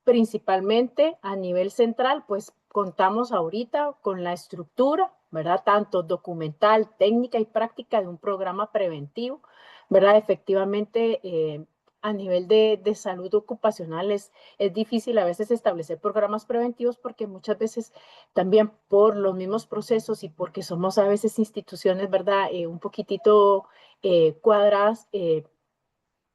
[SPEAKER 5] Principalmente a nivel central, pues contamos ahorita con la estructura, ¿verdad? Tanto documental, técnica y práctica de un programa preventivo, ¿verdad? Efectivamente, a nivel de salud ocupacional es difícil a veces establecer programas preventivos porque muchas veces también por los mismos procesos y porque somos a veces instituciones, ¿verdad? Un poquitito cuadradas,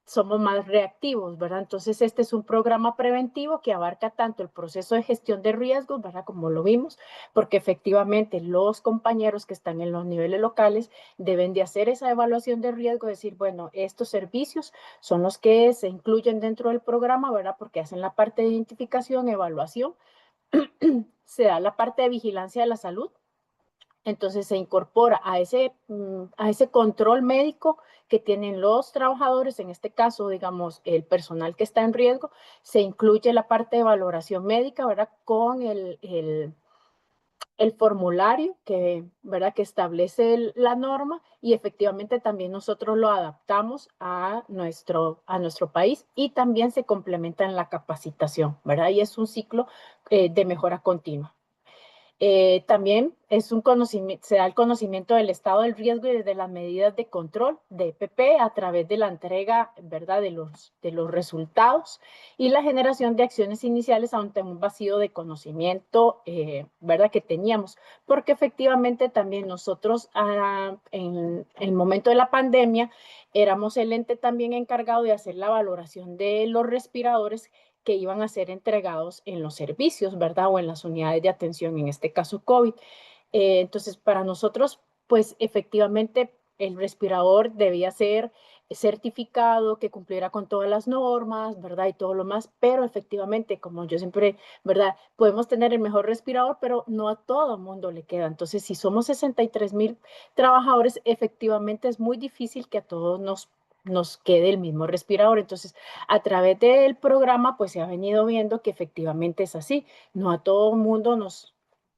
[SPEAKER 5] somos más reactivos, ¿verdad? Entonces, este es un programa preventivo que abarca tanto el proceso de gestión de riesgos, ¿verdad? Como lo vimos, porque efectivamente los compañeros que están en los niveles locales deben de hacer esa evaluación de riesgo, decir, bueno, estos servicios son los que se incluyen dentro del programa, ¿verdad? Porque hacen la parte de identificación, evaluación, se da la parte de vigilancia de la salud. Entonces se incorpora a ese control médico que tienen los trabajadores, en este caso, digamos, el personal que está en riesgo, se incluye la parte de valoración médica, ¿verdad? Con el formulario que, ¿verdad? Que establece la norma y efectivamente también nosotros lo adaptamos a nuestro país y también se complementa en la capacitación, ¿verdad? Y es un ciclo de mejora continua. También es un conocimiento, se da el conocimiento del estado del riesgo y de las medidas de control de EPP a través de la entrega, ¿verdad? de los resultados y la generación de acciones iniciales ante un vacío de conocimiento, ¿verdad? Que teníamos, porque efectivamente también nosotros en el momento de la pandemia éramos el ente también encargado de hacer la valoración de los respiradores que iban a ser entregados en los servicios, ¿verdad? O en las unidades de atención, en este caso COVID. Entonces, para nosotros, pues efectivamente el respirador debía ser certificado, que cumpliera con todas las normas, ¿verdad? Y todo lo más, pero efectivamente, como yo siempre, ¿verdad? Podemos tener el mejor respirador, pero no a todo el mundo le queda. Entonces, si somos 63,000 trabajadores, efectivamente es muy difícil que a todos nos quede el mismo respirador. Entonces, a través del programa, pues se ha venido viendo que efectivamente es así. No a todo el mundo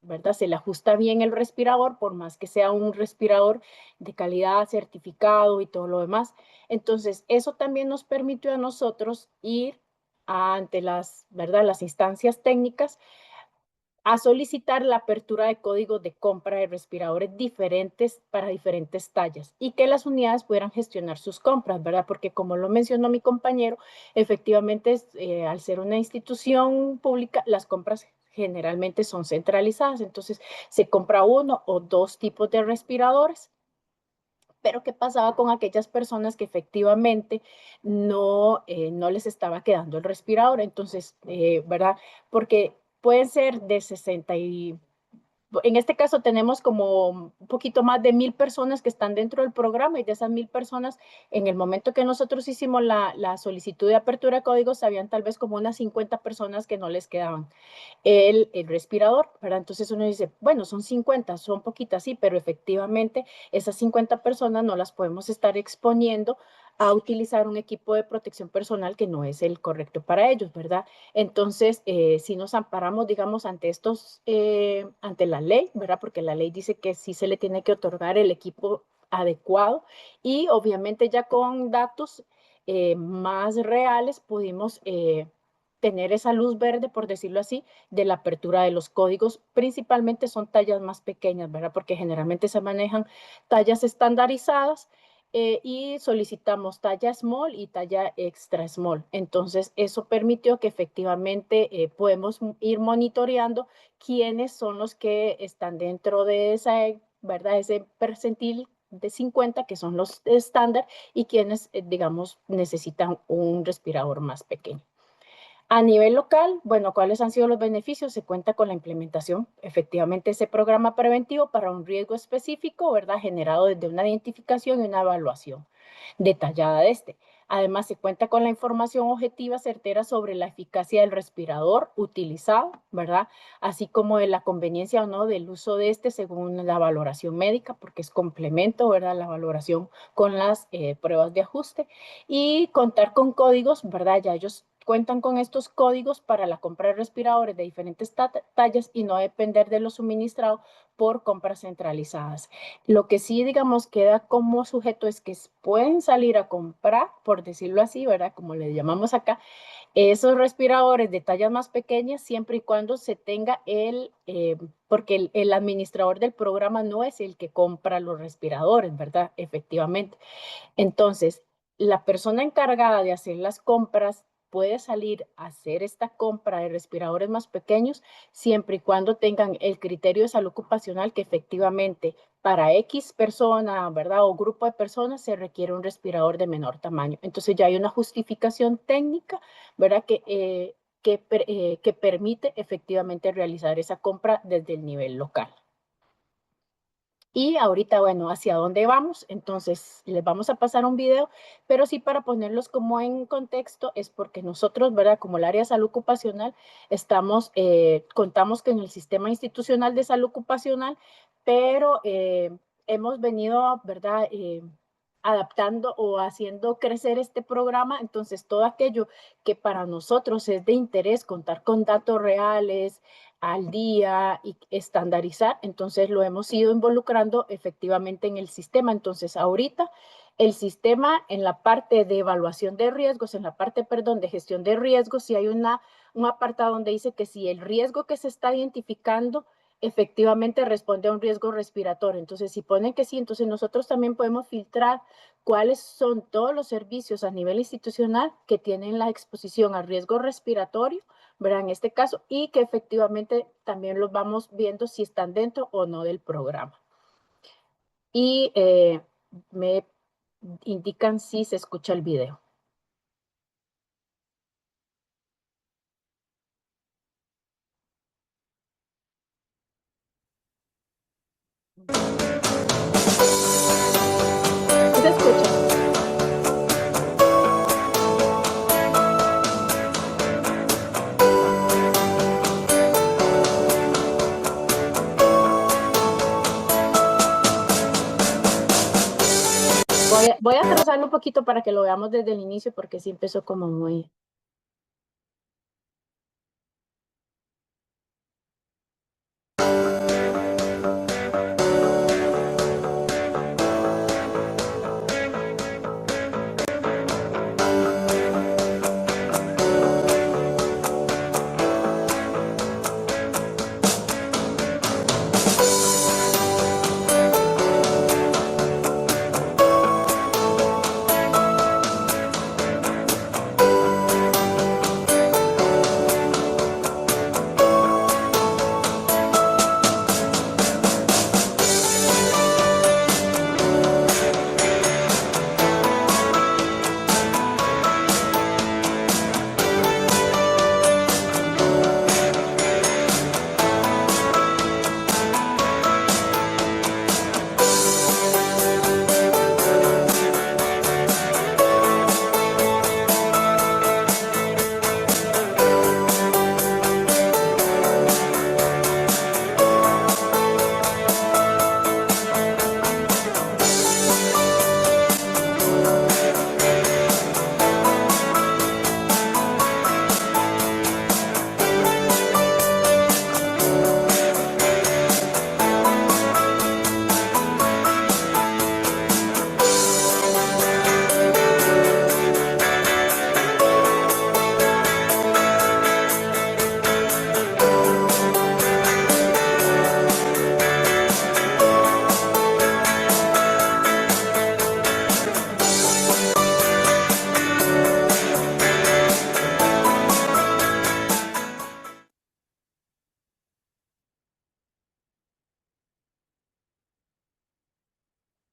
[SPEAKER 5] ¿verdad? Se le ajusta bien el respirador, por más que sea un respirador de calidad certificado y todo lo demás. Entonces, eso también nos permitió a nosotros ir ante ¿verdad? Las instancias técnicas a solicitar la apertura de códigos de compra de respiradores diferentes para diferentes tallas y que las unidades pudieran gestionar sus compras, ¿verdad? Porque como lo mencionó mi compañero, efectivamente al ser una institución pública, las compras generalmente son centralizadas, entonces se compra uno o dos tipos de respiradores. Pero ¿qué pasaba con aquellas personas que efectivamente no les estaba quedando el respirador? Entonces, ¿verdad? Porque pueden ser de 60 y en este caso tenemos como un poquito más de 1,000 personas que están dentro del programa y de esas 1,000 personas, en el momento que nosotros hicimos la solicitud de apertura de códigos, habían tal vez como unas 50 personas que no les quedaban el respirador, ¿verdad? Entonces uno dice, bueno, son 50, son poquitas, sí, pero efectivamente esas 50 personas no las podemos estar exponiendo a utilizar un equipo de protección personal que no es el correcto para ellos, ¿verdad? Entonces, si nos amparamos, digamos, ante la ley, ¿verdad? Porque la ley dice que sí se le tiene que otorgar el equipo adecuado y obviamente ya con datos más reales pudimos tener esa luz verde, por decirlo así, de la apertura de los códigos. Principalmente son tallas más pequeñas, ¿verdad? Porque generalmente se manejan tallas estandarizadas y solicitamos talla small y talla extra small. Entonces, eso permitió que efectivamente podemos ir monitoreando quiénes son los que están dentro de esa, ¿verdad? Ese percentil de 50, que son los estándar, y quienes, digamos, necesitan un respirador más pequeño. A nivel local, bueno, ¿cuáles han sido los beneficios? Se cuenta con la implementación, efectivamente, ese programa preventivo para un riesgo específico, ¿verdad? Generado desde una identificación y una evaluación detallada de este. Además, se cuenta con la información objetiva certera sobre la eficacia del respirador utilizado, ¿verdad? Así como de la conveniencia o no del uso de este según la valoración médica, porque es complemento, ¿verdad? La valoración con las pruebas de ajuste y contar con códigos, ¿verdad? Ya ellos cuentan con estos códigos para la compra de respiradores de diferentes tallas y no depender de lo suministrado por compras centralizadas. Lo que sí, digamos, queda como sujeto es que pueden salir a comprar, por decirlo así, ¿verdad? Como le llamamos acá, esos respiradores de tallas más pequeñas siempre y cuando se tenga porque el administrador del programa no es el que compra los respiradores, ¿verdad? Efectivamente. Entonces, la persona encargada de hacer las compras puede salir a hacer esta compra de respiradores más pequeños siempre y cuando tengan el criterio de salud ocupacional que efectivamente para X persona, ¿verdad? O grupo de personas se requiere un respirador de menor tamaño. Entonces ya hay una justificación técnica, ¿verdad? Que permite efectivamente realizar esa compra desde el nivel local. Y ahorita, bueno, ¿hacia dónde vamos? Entonces, les vamos a pasar un video, pero sí para ponerlos como en contexto, es porque nosotros, ¿verdad? Como el área de salud ocupacional, contamos con el sistema institucional de salud ocupacional, pero hemos venido, ¿verdad? Adaptando o haciendo crecer este programa, entonces todo aquello que para nosotros es de interés, contar con datos reales, al día y estandarizar, entonces lo hemos ido involucrando efectivamente en el sistema. Entonces ahorita el sistema en la parte de evaluación de riesgos, en la parte, perdón, de gestión de riesgos, si hay un apartado donde dice que si el riesgo que se está identificando efectivamente responde a un riesgo respiratorio. Entonces, si ponen que sí, entonces nosotros también podemos filtrar cuáles son todos los servicios a nivel institucional que tienen la exposición a riesgo respiratorio, ¿verdad? En este caso, y que efectivamente también los vamos viendo si están dentro o no del programa. Y me indican si se escucha el video. ¿Sí se escucha? Voy a trazarlo un poquito para que lo veamos desde el inicio porque sí empezó como muy...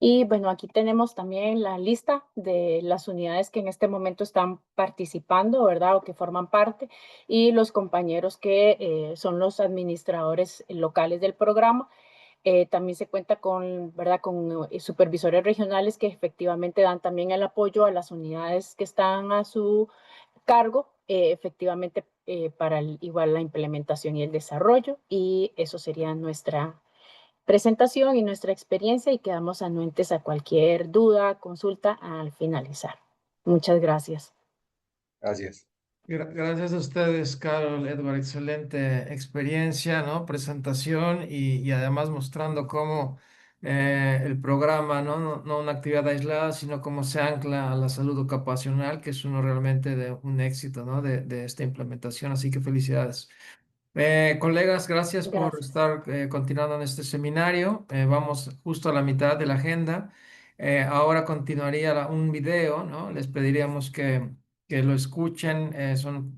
[SPEAKER 5] Y bueno, aquí tenemos también la lista de las unidades que en este momento están participando, ¿verdad? O que forman parte, y los compañeros que son los administradores locales del programa. También se cuenta con, ¿verdad? Con supervisores regionales que efectivamente dan también el apoyo a las unidades que están a su cargo, efectivamente para igual la implementación y el desarrollo. Y eso sería nuestra presentación y nuestra experiencia y quedamos anuentes a cualquier duda, consulta al finalizar. Muchas gracias.
[SPEAKER 6] Gracias.
[SPEAKER 1] Gracias a ustedes, Carol, Edward, excelente experiencia, ¿no? Presentación y además mostrando cómo el programa, ¿no? No una actividad aislada, sino cómo se ancla a la salud ocupacional, que es uno realmente de un éxito, ¿no? De esta implementación. Así que felicidades. Colegas, gracias por
[SPEAKER 5] Gracias.
[SPEAKER 1] estar continuando en este seminario. Vamos justo a la mitad de la agenda. Ahora continuaría un video, ¿no? Les pediríamos que lo escuchen.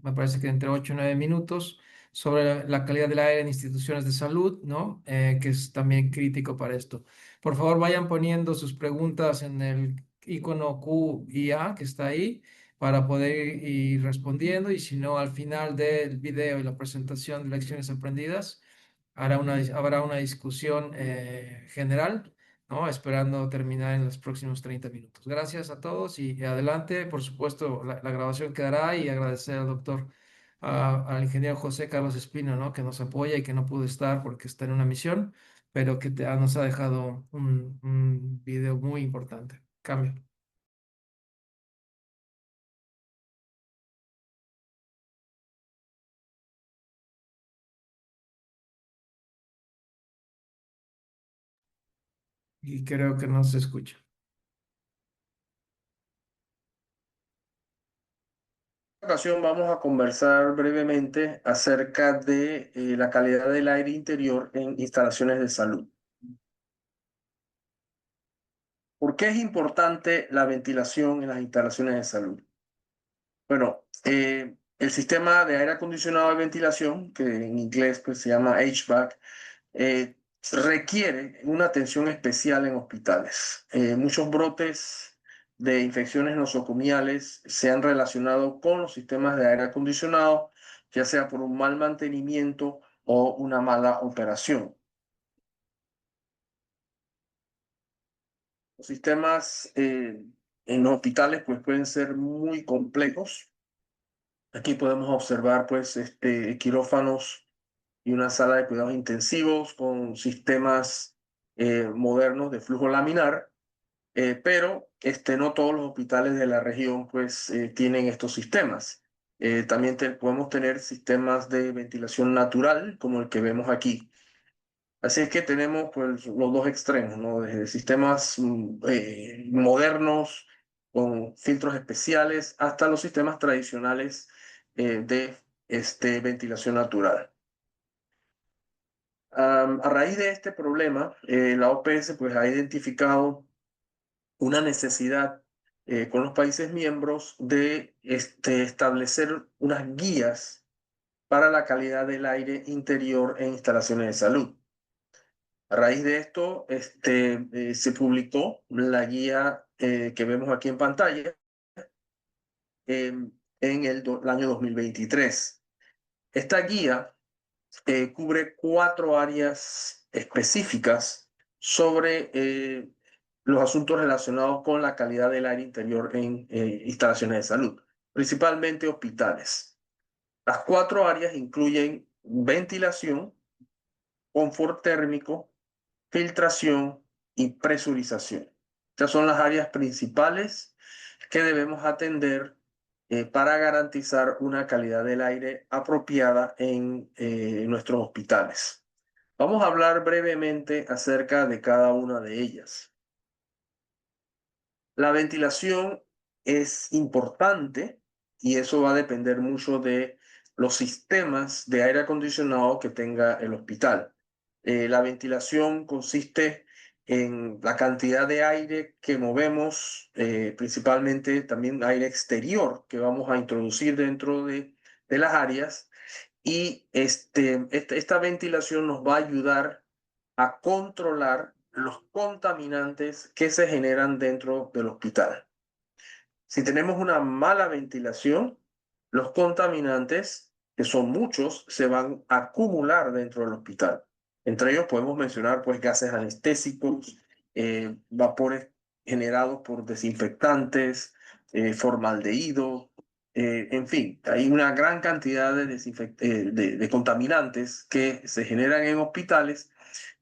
[SPEAKER 1] Me parece que entre 8 y 9 minutos sobre la calidad del aire en instituciones de salud, ¿no? Que es también crítico para esto. Por favor, vayan poniendo sus preguntas en el icono Q y A que está ahí para poder ir respondiendo y si no, al final del video y la presentación de lecciones aprendidas, habrá una discusión general, ¿no? Esperando terminar en los próximos 30 minutos. Gracias a todos y adelante. Por supuesto, la grabación quedará y agradecer al doctor, al ingeniero José Carlos Espino, ¿no? Que nos apoya y que no pudo estar porque está en una misión, pero que nos ha dejado un video muy importante. Cambio. Y creo que no se escucha.
[SPEAKER 7] Ocasión vamos a conversar brevemente acerca de la calidad del aire interior en instalaciones de salud. ¿Por qué es importante la ventilación en las instalaciones de salud? Bueno, el sistema de aire acondicionado de ventilación, que en inglés pues, se llama HVAC, requiere una atención especial en hospitales. Muchos brotes de infecciones nosocomiales se han relacionado con los sistemas de aire acondicionado, ya sea por un mal mantenimiento o una mala operación. Los sistemas en los hospitales pues, pueden ser muy complejos. Aquí podemos observar pues, quirófanos y una sala de cuidados intensivos con sistemas modernos de flujo laminar, pero no todos los hospitales de la región pues, tienen estos sistemas. También podemos tener sistemas de ventilación natural, como el que vemos aquí. Así es que tenemos pues, los dos extremos, ¿no? Desde sistemas modernos con filtros especiales hasta los sistemas tradicionales de ventilación natural. A raíz de este problema, la OPS pues, ha identificado una necesidad con los países miembros de establecer unas guías para la calidad del aire interior en instalaciones de salud. A raíz de esto, se publicó la guía que vemos aquí en pantalla en el año 2023. Esta guía cubre 4 áreas específicas sobre los asuntos relacionados con la calidad del aire interior en instalaciones de salud, principalmente hospitales. Las 4 áreas incluyen ventilación, confort térmico, filtración y presurización. Estas son las áreas principales que debemos atender para garantizar una calidad del aire apropiada en nuestros hospitales. Vamos a hablar brevemente acerca de cada una de ellas. La ventilación es importante y eso va a depender mucho de los sistemas de aire acondicionado que tenga el hospital. La ventilación consiste en la cantidad de aire que movemos, principalmente también aire exterior que vamos a introducir dentro de las áreas. Y esta ventilación nos va a ayudar a controlar los contaminantes que se generan dentro del hospital. Si tenemos una mala ventilación, los contaminantes, que son muchos, se van a acumular dentro del hospital. Entre ellos podemos mencionar pues, gases anestésicos, vapores generados por desinfectantes, formaldehído, en fin, hay una gran cantidad de contaminantes que se generan en hospitales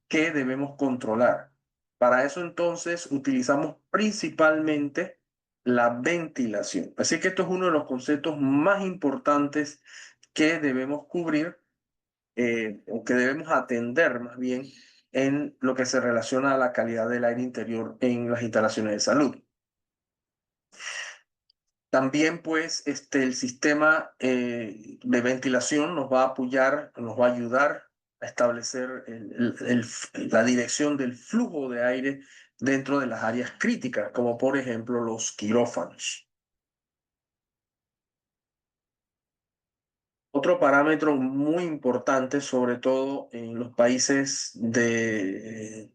[SPEAKER 7] que debemos controlar. Para eso entonces utilizamos principalmente la ventilación. Así que esto es uno de los conceptos más importantes que debemos cubrir, o que debemos atender más bien en lo que se relaciona a la calidad del aire interior en las instalaciones de salud. También, pues, el sistema de ventilación nos va a apoyar, nos va a ayudar a establecer la dirección del flujo de aire dentro de las áreas críticas, como por ejemplo los quirófanos. Otro parámetro muy importante, sobre todo en los países de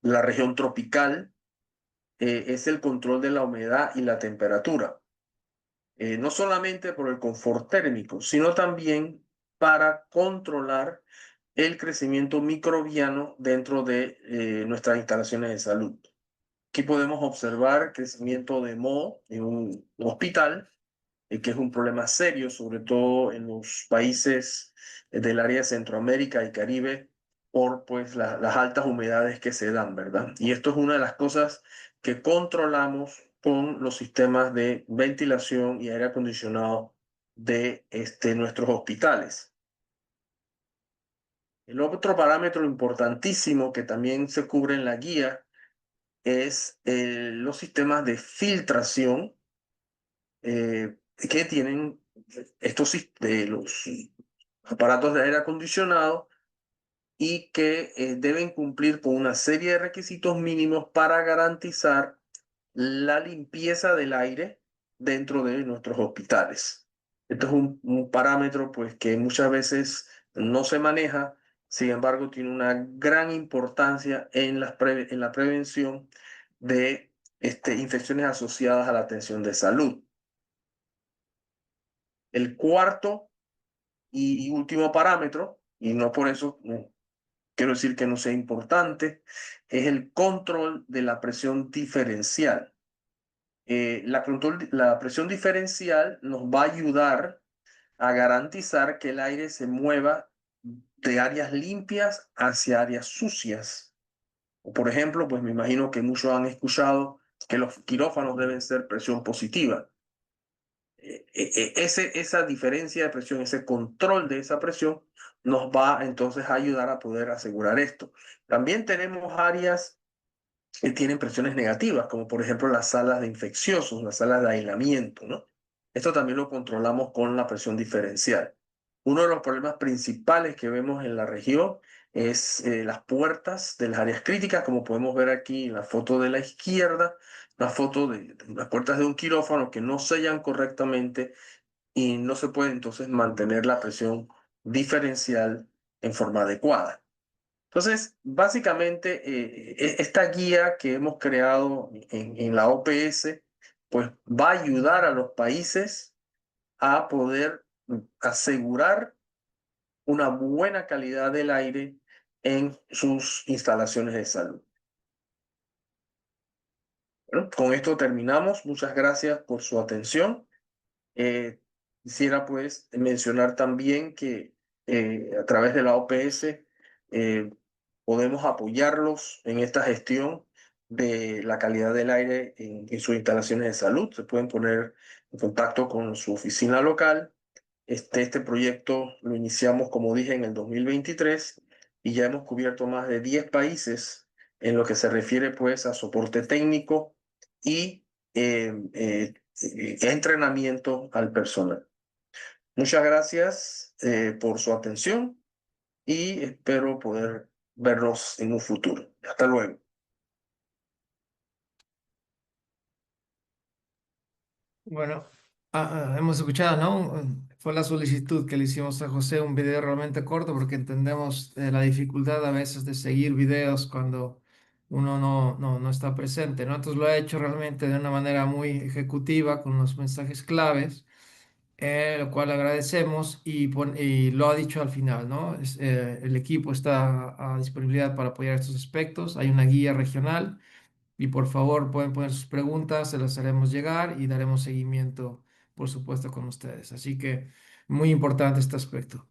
[SPEAKER 7] la región tropical, es el control de la humedad y la temperatura. No solamente por el confort térmico, sino también para controlar el crecimiento microbiano dentro de nuestras instalaciones de salud. Aquí podemos observar crecimiento de moho en un hospital, que es un problema serio, sobre todo en los países del área de Centroamérica y Caribe, por pues las altas humedades que se dan, ¿verdad? Y esto es una de las cosas que controlamos con los sistemas de ventilación y aire acondicionado de nuestros hospitales. El otro parámetro importantísimo que también se cubre en la guía es los sistemas de filtración que tienen los aparatos de aire acondicionado, y que deben cumplir con una serie de requisitos mínimos para garantizar la limpieza del aire dentro de nuestros hospitales. Esto es un parámetro pues, que muchas veces no se maneja, sin embargo tiene una gran importancia en la prevención de infecciones asociadas a la atención de salud. El cuarto y último parámetro, y no por eso quiero decir que no sea importante, es el control de la presión diferencial. La presión diferencial nos va a ayudar a garantizar que el aire se mueva de áreas limpias hacia áreas sucias. Por ejemplo, pues me imagino que muchos han escuchado que los quirófanos deben ser presión positiva. Esa diferencia de presión, ese control de esa presión, nos va entonces a ayudar a poder asegurar esto. También tenemos áreas que tienen presiones negativas, como por ejemplo las salas de infecciosos, las salas de aislamiento, ¿no? Esto también lo controlamos con la presión diferencial. Uno de los problemas principales que vemos en la región es las puertas de las áreas críticas, como podemos ver aquí en la foto de la izquierda, la foto de las puertas de un quirófano que no sellan correctamente y no se puede entonces mantener la presión diferencial en forma adecuada. Entonces, básicamente, esta guía que hemos creado en la OPS, pues va a ayudar a los países a poder asegurar una buena calidad del aire en sus instalaciones de salud. Bueno, con esto terminamos. Muchas gracias por su atención. Quisiera pues mencionar también que a través de la OPS podemos apoyarlos en esta gestión de la calidad del aire en sus instalaciones de salud. Se pueden poner en contacto con su oficina local. Este proyecto lo iniciamos, como dije, en el 2023 y ya hemos cubierto más de 10 países en lo que se refiere pues a soporte técnico y entrenamiento al personal. Muchas gracias por su atención y espero poder verlos en un futuro. Hasta luego.
[SPEAKER 1] Bueno, hemos escuchado, ¿no? Fue la solicitud que le hicimos a José, un video realmente corto, porque entendemos la dificultad a veces de seguir videos cuando uno no está presente, ¿no? Entonces lo ha hecho realmente de una manera muy ejecutiva, con los mensajes claves, lo cual agradecemos y lo ha dicho al final, ¿no? El equipo está a disponibilidad para apoyar estos aspectos. Hay una guía regional y por favor pueden poner sus preguntas, se las haremos llegar y daremos seguimiento, por supuesto, con ustedes. Así que muy importante este aspecto.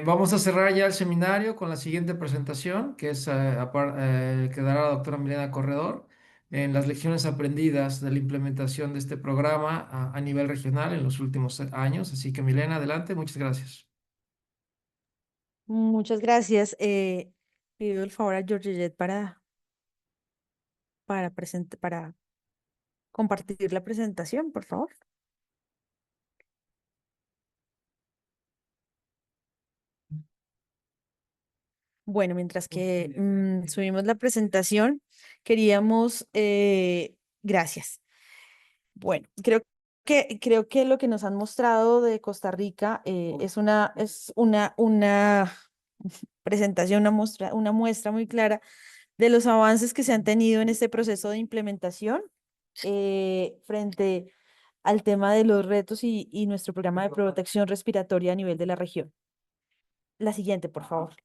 [SPEAKER 1] Vamos a cerrar ya el seminario con la siguiente presentación, que es que dará la doctora Milena Corredor. en las lecciones aprendidas de la implementación de este programa a nivel regional en los últimos años. Así que, Milena, adelante, muchas gracias.
[SPEAKER 8] Muchas gracias. Pido el favor a Georgette para compartir la presentación, por favor. Bueno, mientras que subimos la presentación, queríamos, gracias. Bueno, creo que lo que nos han mostrado de Costa Rica es una presentación, una muestra muy clara de los avances que se han tenido en este proceso de implementación frente al tema de los retos y nuestro programa de protección respiratoria a nivel de la región. La siguiente, por favor.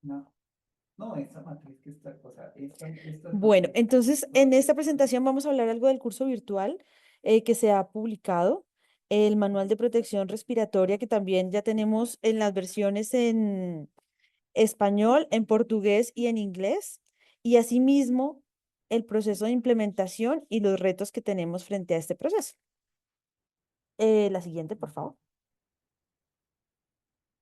[SPEAKER 9] No, esa matriz que está, o sea, esta
[SPEAKER 8] Bueno, entonces en esta presentación vamos a hablar algo del curso virtual que se ha publicado, el manual de protección respiratoria que también ya tenemos en las versiones en español, en portugués y en inglés, y asimismo el proceso de implementación y los retos que tenemos frente a este proceso. La siguiente, por favor.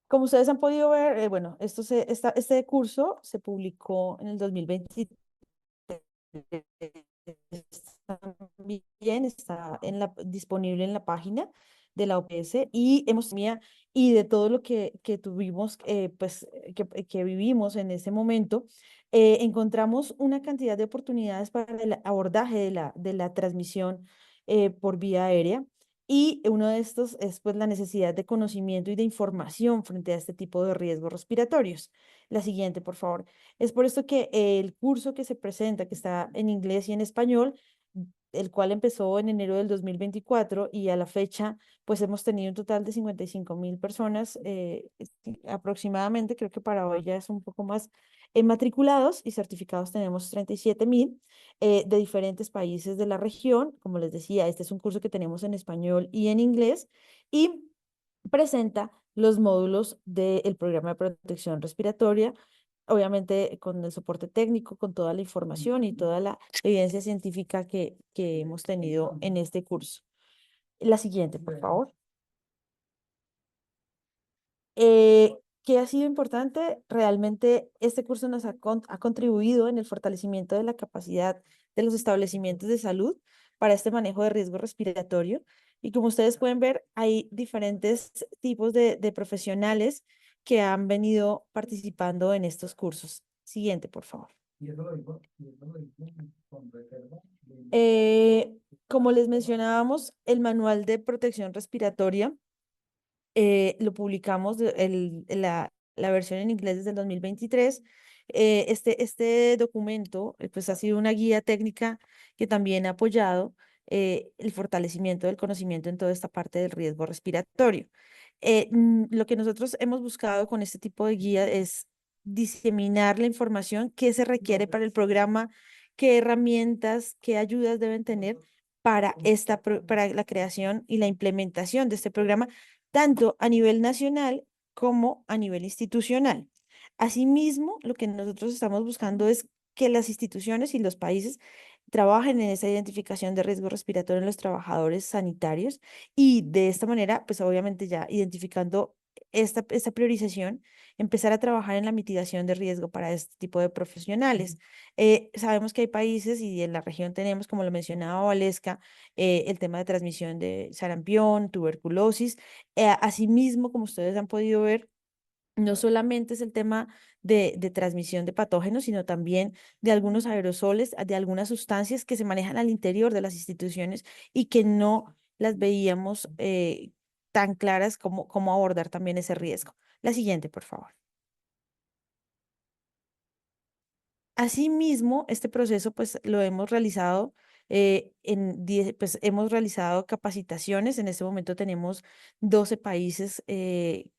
[SPEAKER 8] Como ustedes han podido ver, bueno, este curso se publicó en el 2023. También está disponible en la página de la OPS y de todo lo que tuvimos, que vivimos en ese momento, encontramos una cantidad de oportunidades para el abordaje de la transmisión por vía aérea. Y uno de estos es pues la necesidad de conocimiento y de información frente a este tipo de riesgos respiratorios. La siguiente, por favor. Es por esto que el curso que se presenta, que está en inglés y en español, el cual empezó en enero del 2024 y a la fecha, pues hemos tenido un total de 55.000 personas aproximadamente, creo que para hoy ya es un poco más, matriculados y certificados tenemos 37.000 de diferentes países de la región. Como les decía, este es un curso que tenemos en español y en inglés y presenta los módulos del programa de protección respiratoria, obviamente con el soporte técnico, con toda la información y toda la evidencia científica que hemos tenido en este curso. La siguiente, por favor. ¿Qué ha sido importante? Realmente este curso nos ha contribuido en el fortalecimiento de la capacidad de los establecimientos de salud para este manejo de riesgo respiratorio. Y como ustedes pueden ver, hay diferentes tipos de profesionales que han venido participando en estos cursos. Siguiente, por favor. Como les mencionábamos, el manual de protección respiratoria lo publicamos, la versión en inglés desde el 2023. Este documento pues ha sido una guía técnica que también ha apoyado el fortalecimiento del conocimiento en toda esta parte del riesgo respiratorio. Lo que nosotros hemos buscado con este tipo de guía es diseminar la información que se requiere para el programa, qué herramientas, qué ayudas deben tener para la creación y la implementación de este programa tanto a nivel nacional como a nivel institucional. Asimismo, lo que nosotros estamos buscando es que las instituciones y los países trabajen en esa identificación de riesgo respiratorio en los trabajadores sanitarios y de esta manera, pues obviamente ya identificando esta priorización, empezar a trabajar en la mitigación de riesgo para este tipo de profesionales. Sabemos que hay países y en la región tenemos, como lo mencionaba Valesca, el tema de transmisión de sarampión, tuberculosis. Asimismo, como ustedes han podido ver, no solamente es el tema de transmisión de patógenos, sino también de algunos aerosoles, de algunas sustancias que se manejan al interior de las instituciones y que no las veíamos tan claras como cómo abordar también ese riesgo. La siguiente, por favor. Asimismo, este proceso pues lo hemos realizado pues hemos realizado capacitaciones. En este momento tenemos 12 países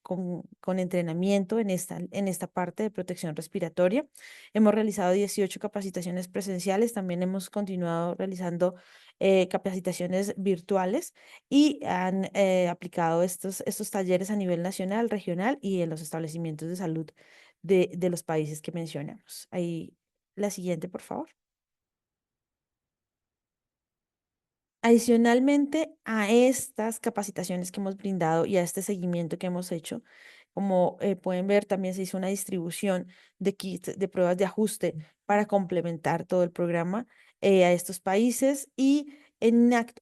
[SPEAKER 8] con entrenamiento en esta parte de protección respiratoria. Hemos realizado 18 capacitaciones presenciales, también hemos continuado realizando capacitaciones virtuales y han aplicado estos talleres a nivel nacional, regional y en los establecimientos de salud de los países que mencionamos. Ahí La siguiente, por favor. Adicionalmente a estas capacitaciones que hemos brindado y a este seguimiento que hemos hecho, como pueden ver, también se hizo una distribución de kits de pruebas de ajuste para complementar todo el programa a estos países y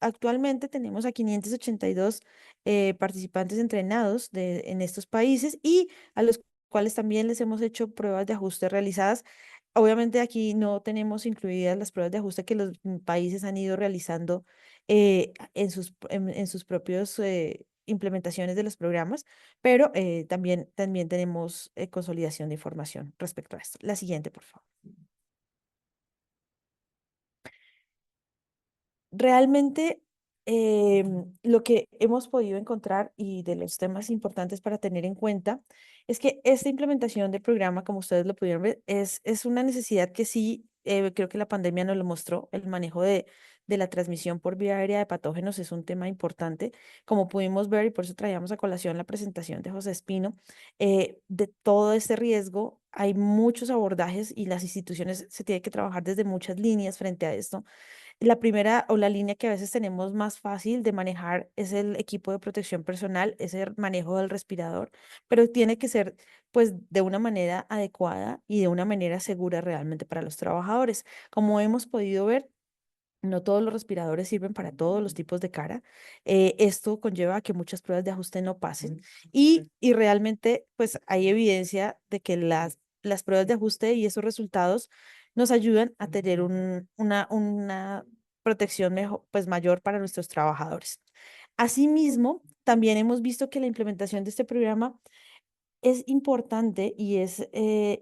[SPEAKER 8] actualmente tenemos a 582 participantes entrenados en estos países y a los cuales también les hemos hecho pruebas de ajuste realizadas. Obviamente aquí no tenemos incluidas las pruebas de ajuste que los países han ido realizando en sus propios implementaciones de los programas, pero también tenemos consolidación de información respecto a esto. La siguiente, por favor. Realmente lo que hemos podido encontrar y de los temas importantes para tener en cuenta es que esta implementación del programa, como ustedes lo pudieron ver, es una necesidad que sí, creo que la pandemia nos lo mostró. El manejo de la transmisión por vía aérea de patógenos es un tema importante, como pudimos ver, y por eso traíamos a colación la presentación de José Espino. De todo este riesgo hay muchos abordajes y las instituciones se tienen que trabajar desde muchas líneas frente a esto. La primera o la línea que a veces tenemos más fácil de manejar es el equipo de protección personal, es el manejo del respirador, pero tiene que ser pues de una manera adecuada y de una manera segura realmente para los trabajadores. Como hemos podido ver, no todos los respiradores sirven para todos los tipos de cara. Esto conlleva a que muchas pruebas de ajuste no pasen y realmente pues hay evidencia de que las pruebas de ajuste y esos resultados nos ayudan a tener una protección mejor, pues mayor para nuestros trabajadores. Asimismo, también hemos visto que la implementación de este programa es importante y es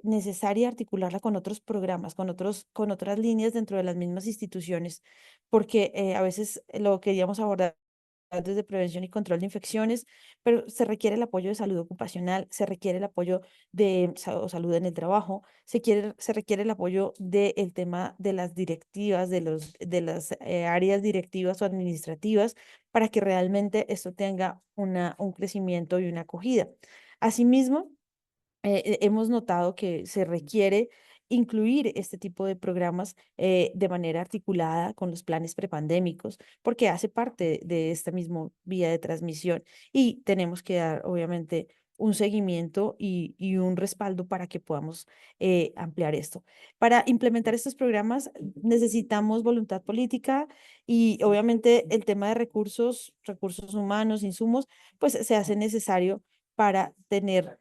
[SPEAKER 8] necesaria articularla con otros programas, con otras líneas dentro de las mismas instituciones, porque a veces lo queríamos abordar desde prevención y control de infecciones, pero se requiere el apoyo de salud ocupacional, se requiere el apoyo de salud en el trabajo, se requiere el apoyo del tema de las directivas, de las áreas directivas o administrativas, para que realmente esto tenga un crecimiento y una acogida. Asimismo, hemos notado que se requiere incluir este tipo de programas de manera articulada con los planes prepandémicos, porque hace parte de esta misma vía de transmisión y tenemos que dar, obviamente, un seguimiento y un respaldo para que podamos ampliar esto. Para implementar estos programas necesitamos voluntad política y obviamente el tema de recursos humanos, insumos, pues se hace necesario para tener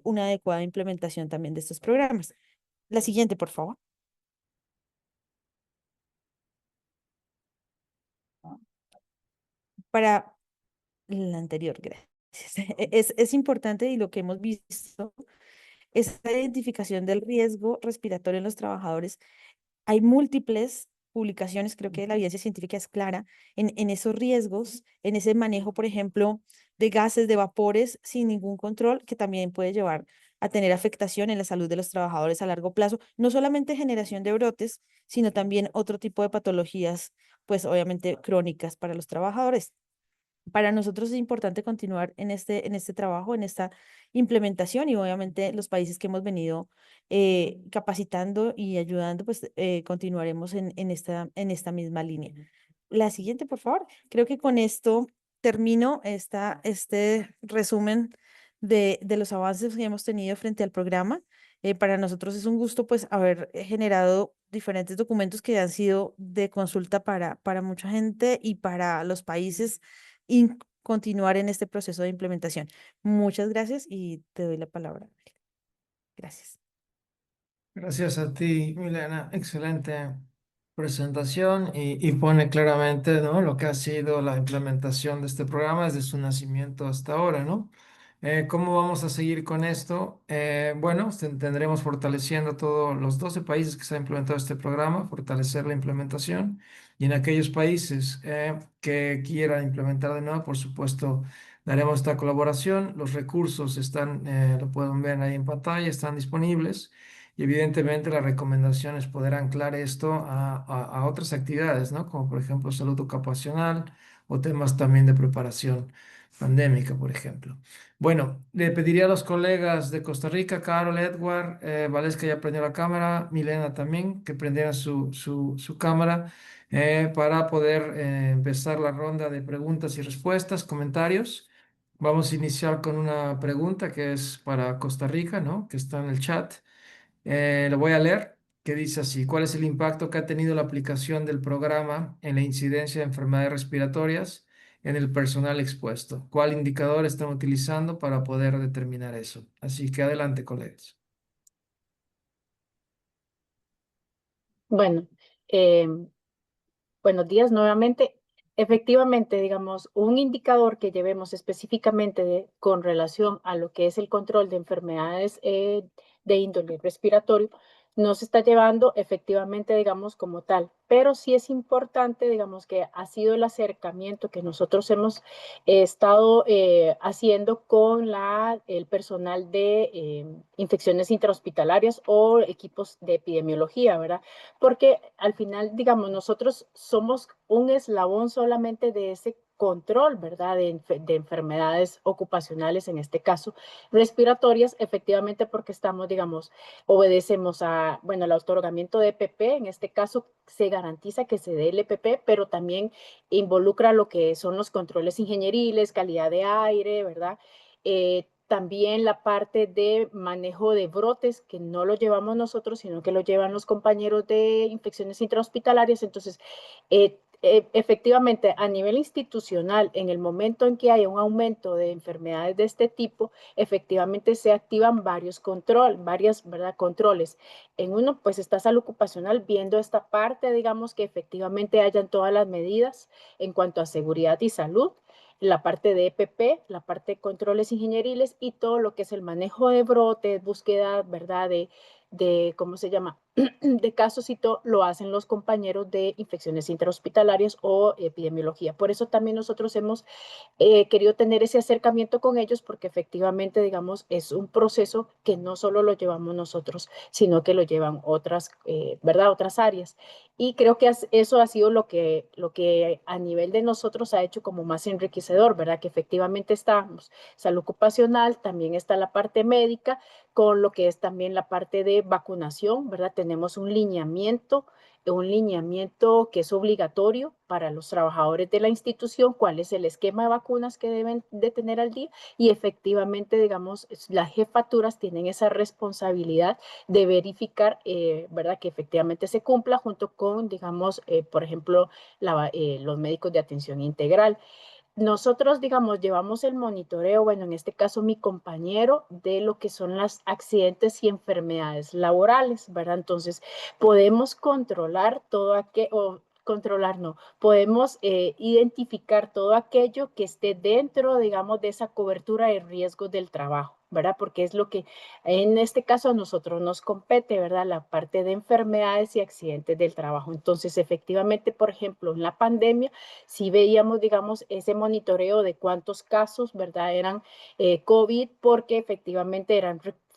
[SPEAKER 8] una adecuada implementación también de estos programas. La siguiente, por favor. Para la anterior, gracias. Es importante y lo que hemos visto es la identificación del riesgo respiratorio en los trabajadores. Hay múltiples publicaciones, creo que la evidencia científica es clara en esos riesgos, en ese manejo, por ejemplo, de gases, de vapores sin ningún control, que también puede llevar a tener afectación en la salud de los trabajadores a largo plazo, no solamente generación de brotes, sino también otro tipo de patologías, pues obviamente crónicas para los trabajadores. Para nosotros es importante continuar en este trabajo, en esta implementación y obviamente los países que hemos venido capacitando y ayudando, pues continuaremos en esta misma línea. La siguiente, por favor. Creo que con esto termino este resumen de los avances que hemos tenido frente al programa. Para nosotros es un gusto pues haber generado diferentes documentos que han sido de consulta para mucha gente y para los países y continuar en este proceso de implementación. Muchas gracias y te doy la palabra. Gracias.
[SPEAKER 1] Gracias a ti, Milena. Excelente presentación y pone claramente, ¿no?, lo que ha sido la implementación de este programa desde su nacimiento hasta ahora, ¿no? ¿Cómo vamos a seguir con esto? Bueno, tendremos fortaleciendo todos los 12 países que se ha implementado este programa, fortalecer la implementación y en aquellos países que quieran implementar de nuevo, por supuesto, daremos esta colaboración. Los recursos están, lo pueden ver ahí en pantalla, están disponibles. Y evidentemente las recomendaciones poder anclar esto a otras actividades, ¿no? Como por ejemplo salud ocupacional o temas también de preparación pandémica, por ejemplo. Bueno, le pediría a los colegas de Costa Rica, Carol, Edward, Valesca ya prendió la cámara, Milena también, que prendieran su cámara para poder empezar la ronda de preguntas y respuestas, comentarios. Vamos a iniciar con una pregunta que es para Costa Rica, ¿no? Que está en el chat. Lo voy a leer, que dice así: ¿cuál es el impacto que ha tenido la aplicación del programa en la incidencia de enfermedades respiratorias en el personal expuesto? ¿Cuál indicador están utilizando para poder determinar eso? Así que adelante, colegas.
[SPEAKER 5] Bueno, buenos días nuevamente. Efectivamente, digamos, un indicador que llevemos específicamente con relación a lo que es el control de enfermedades de índole respiratorio, no se está llevando efectivamente, digamos, como tal. Pero sí es importante, digamos, que ha sido el acercamiento que nosotros hemos estado haciendo con el personal de infecciones intrahospitalarias o equipos de epidemiología, ¿verdad? Porque al final, digamos, nosotros somos un eslabón solamente de ese control, ¿verdad? De enfermedades ocupacionales, en este caso respiratorias, efectivamente porque estamos, digamos, obedecemos a, bueno, el otorgamiento de EPP, en este caso se garantiza que se dé el EPP, pero también involucra lo que son los controles ingenieriles, calidad de aire, ¿verdad? También la parte de manejo de brotes, que no lo llevamos nosotros, sino que lo llevan los compañeros de infecciones intrahospitalarias. Entonces, efectivamente, a nivel institucional, en el momento en que haya un aumento de enfermedades de este tipo, efectivamente se activan ¿verdad? Controles. En uno, pues está salud ocupacional viendo esta parte, digamos, que efectivamente hayan todas las medidas en cuanto a seguridad y salud, la parte de EPP, la parte de controles ingenieriles y todo lo que es el manejo de brotes, búsqueda, ¿verdad? ¿Cómo se llama? De casos y todo, lo hacen los compañeros de infecciones intrahospitalarias o epidemiología. Por eso también nosotros hemos querido tener ese acercamiento con ellos porque efectivamente, digamos, es un proceso que no solo lo llevamos nosotros, sino que lo llevan otras, ¿verdad? Otras áreas. Y creo que eso ha sido lo que a nivel de nosotros ha hecho como más enriquecedor, ¿verdad? Que efectivamente estamos salud ocupacional, también está la parte médica, con lo que es también la parte de vacunación, ¿verdad? Tenemos un lineamiento que es obligatorio para los trabajadores de la institución, cuál es el esquema de vacunas que deben de tener al día y efectivamente, digamos, las jefaturas tienen esa responsabilidad de verificar, ¿verdad? Que efectivamente se cumpla junto con, digamos, por ejemplo, los médicos de atención integral. Nosotros, digamos, llevamos el monitoreo, bueno, en este caso mi compañero, de lo que son los accidentes y enfermedades laborales, ¿verdad? Entonces, podemos controlar todo aquello, controlar no, podemos identificar todo aquello que esté dentro, digamos, de esa cobertura de riesgos del trabajo, ¿verdad? Porque es lo que en este caso a nosotros nos compete, ¿verdad? La parte de enfermedades y accidentes del trabajo. Entonces, efectivamente, por ejemplo, en la pandemia, si veíamos, digamos, ese monitoreo de cuántos casos, ¿verdad? Eran COVID, porque efectivamente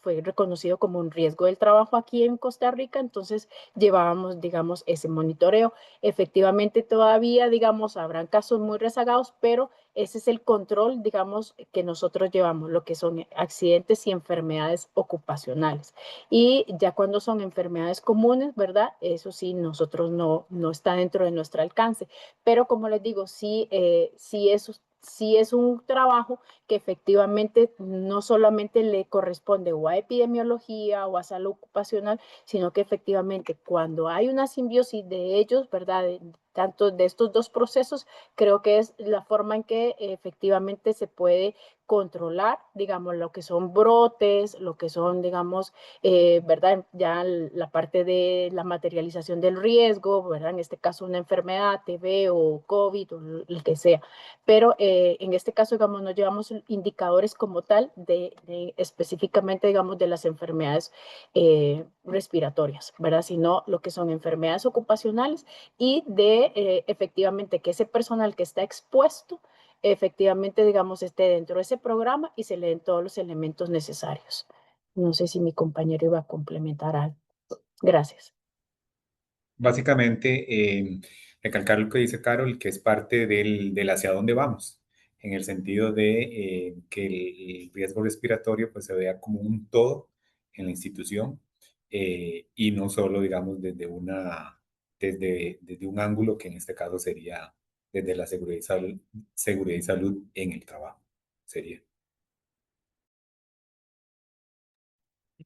[SPEAKER 5] fue reconocido como un riesgo del trabajo aquí en Costa Rica, entonces llevábamos, digamos, ese monitoreo. Efectivamente, todavía, digamos, habrán casos muy rezagados, pero ese es el control, digamos, que nosotros llevamos, lo que son accidentes y enfermedades ocupacionales. Y ya cuando son enfermedades comunes, ¿verdad? Eso sí, nosotros no está dentro de nuestro alcance. Pero como les digo, sí es un trabajo que efectivamente no solamente le corresponde o a epidemiología o a salud ocupacional, sino que efectivamente cuando hay una simbiosis de ellos, ¿verdad? Tanto de estos dos procesos, creo que es la forma en que efectivamente se puede controlar, digamos, lo que son brotes, lo que son, digamos, ¿verdad? Ya la parte de la materialización del riesgo, ¿verdad? En este caso una enfermedad, TB o COVID o el que sea. Pero en este caso, digamos, no llevamos indicadores como tal de específicamente, digamos, de las enfermedades respiratorias, ¿verdad? Sino lo que son enfermedades ocupacionales y de efectivamente que ese personal que está expuesto efectivamente, digamos, esté dentro de ese programa y se le den todos los elementos necesarios. No sé si mi compañero iba a complementar algo. Gracias.
[SPEAKER 6] Básicamente, recalcar lo que dice Carol, que es parte del hacia dónde vamos. en el sentido de que el riesgo respiratorio pues se vea como un todo en la institución y no solo, digamos, desde un ángulo que en este caso sería desde la seguridad y salud en el trabajo. Sería.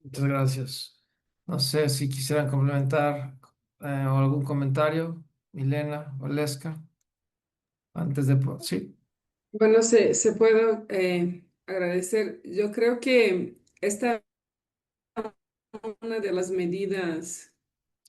[SPEAKER 1] Muchas gracias. No sé si quisieran complementar o algún comentario, Milena, Valesca, antes de... Sí.
[SPEAKER 10] Bueno, se puede agradecer. Yo creo que esta es una de las medidas,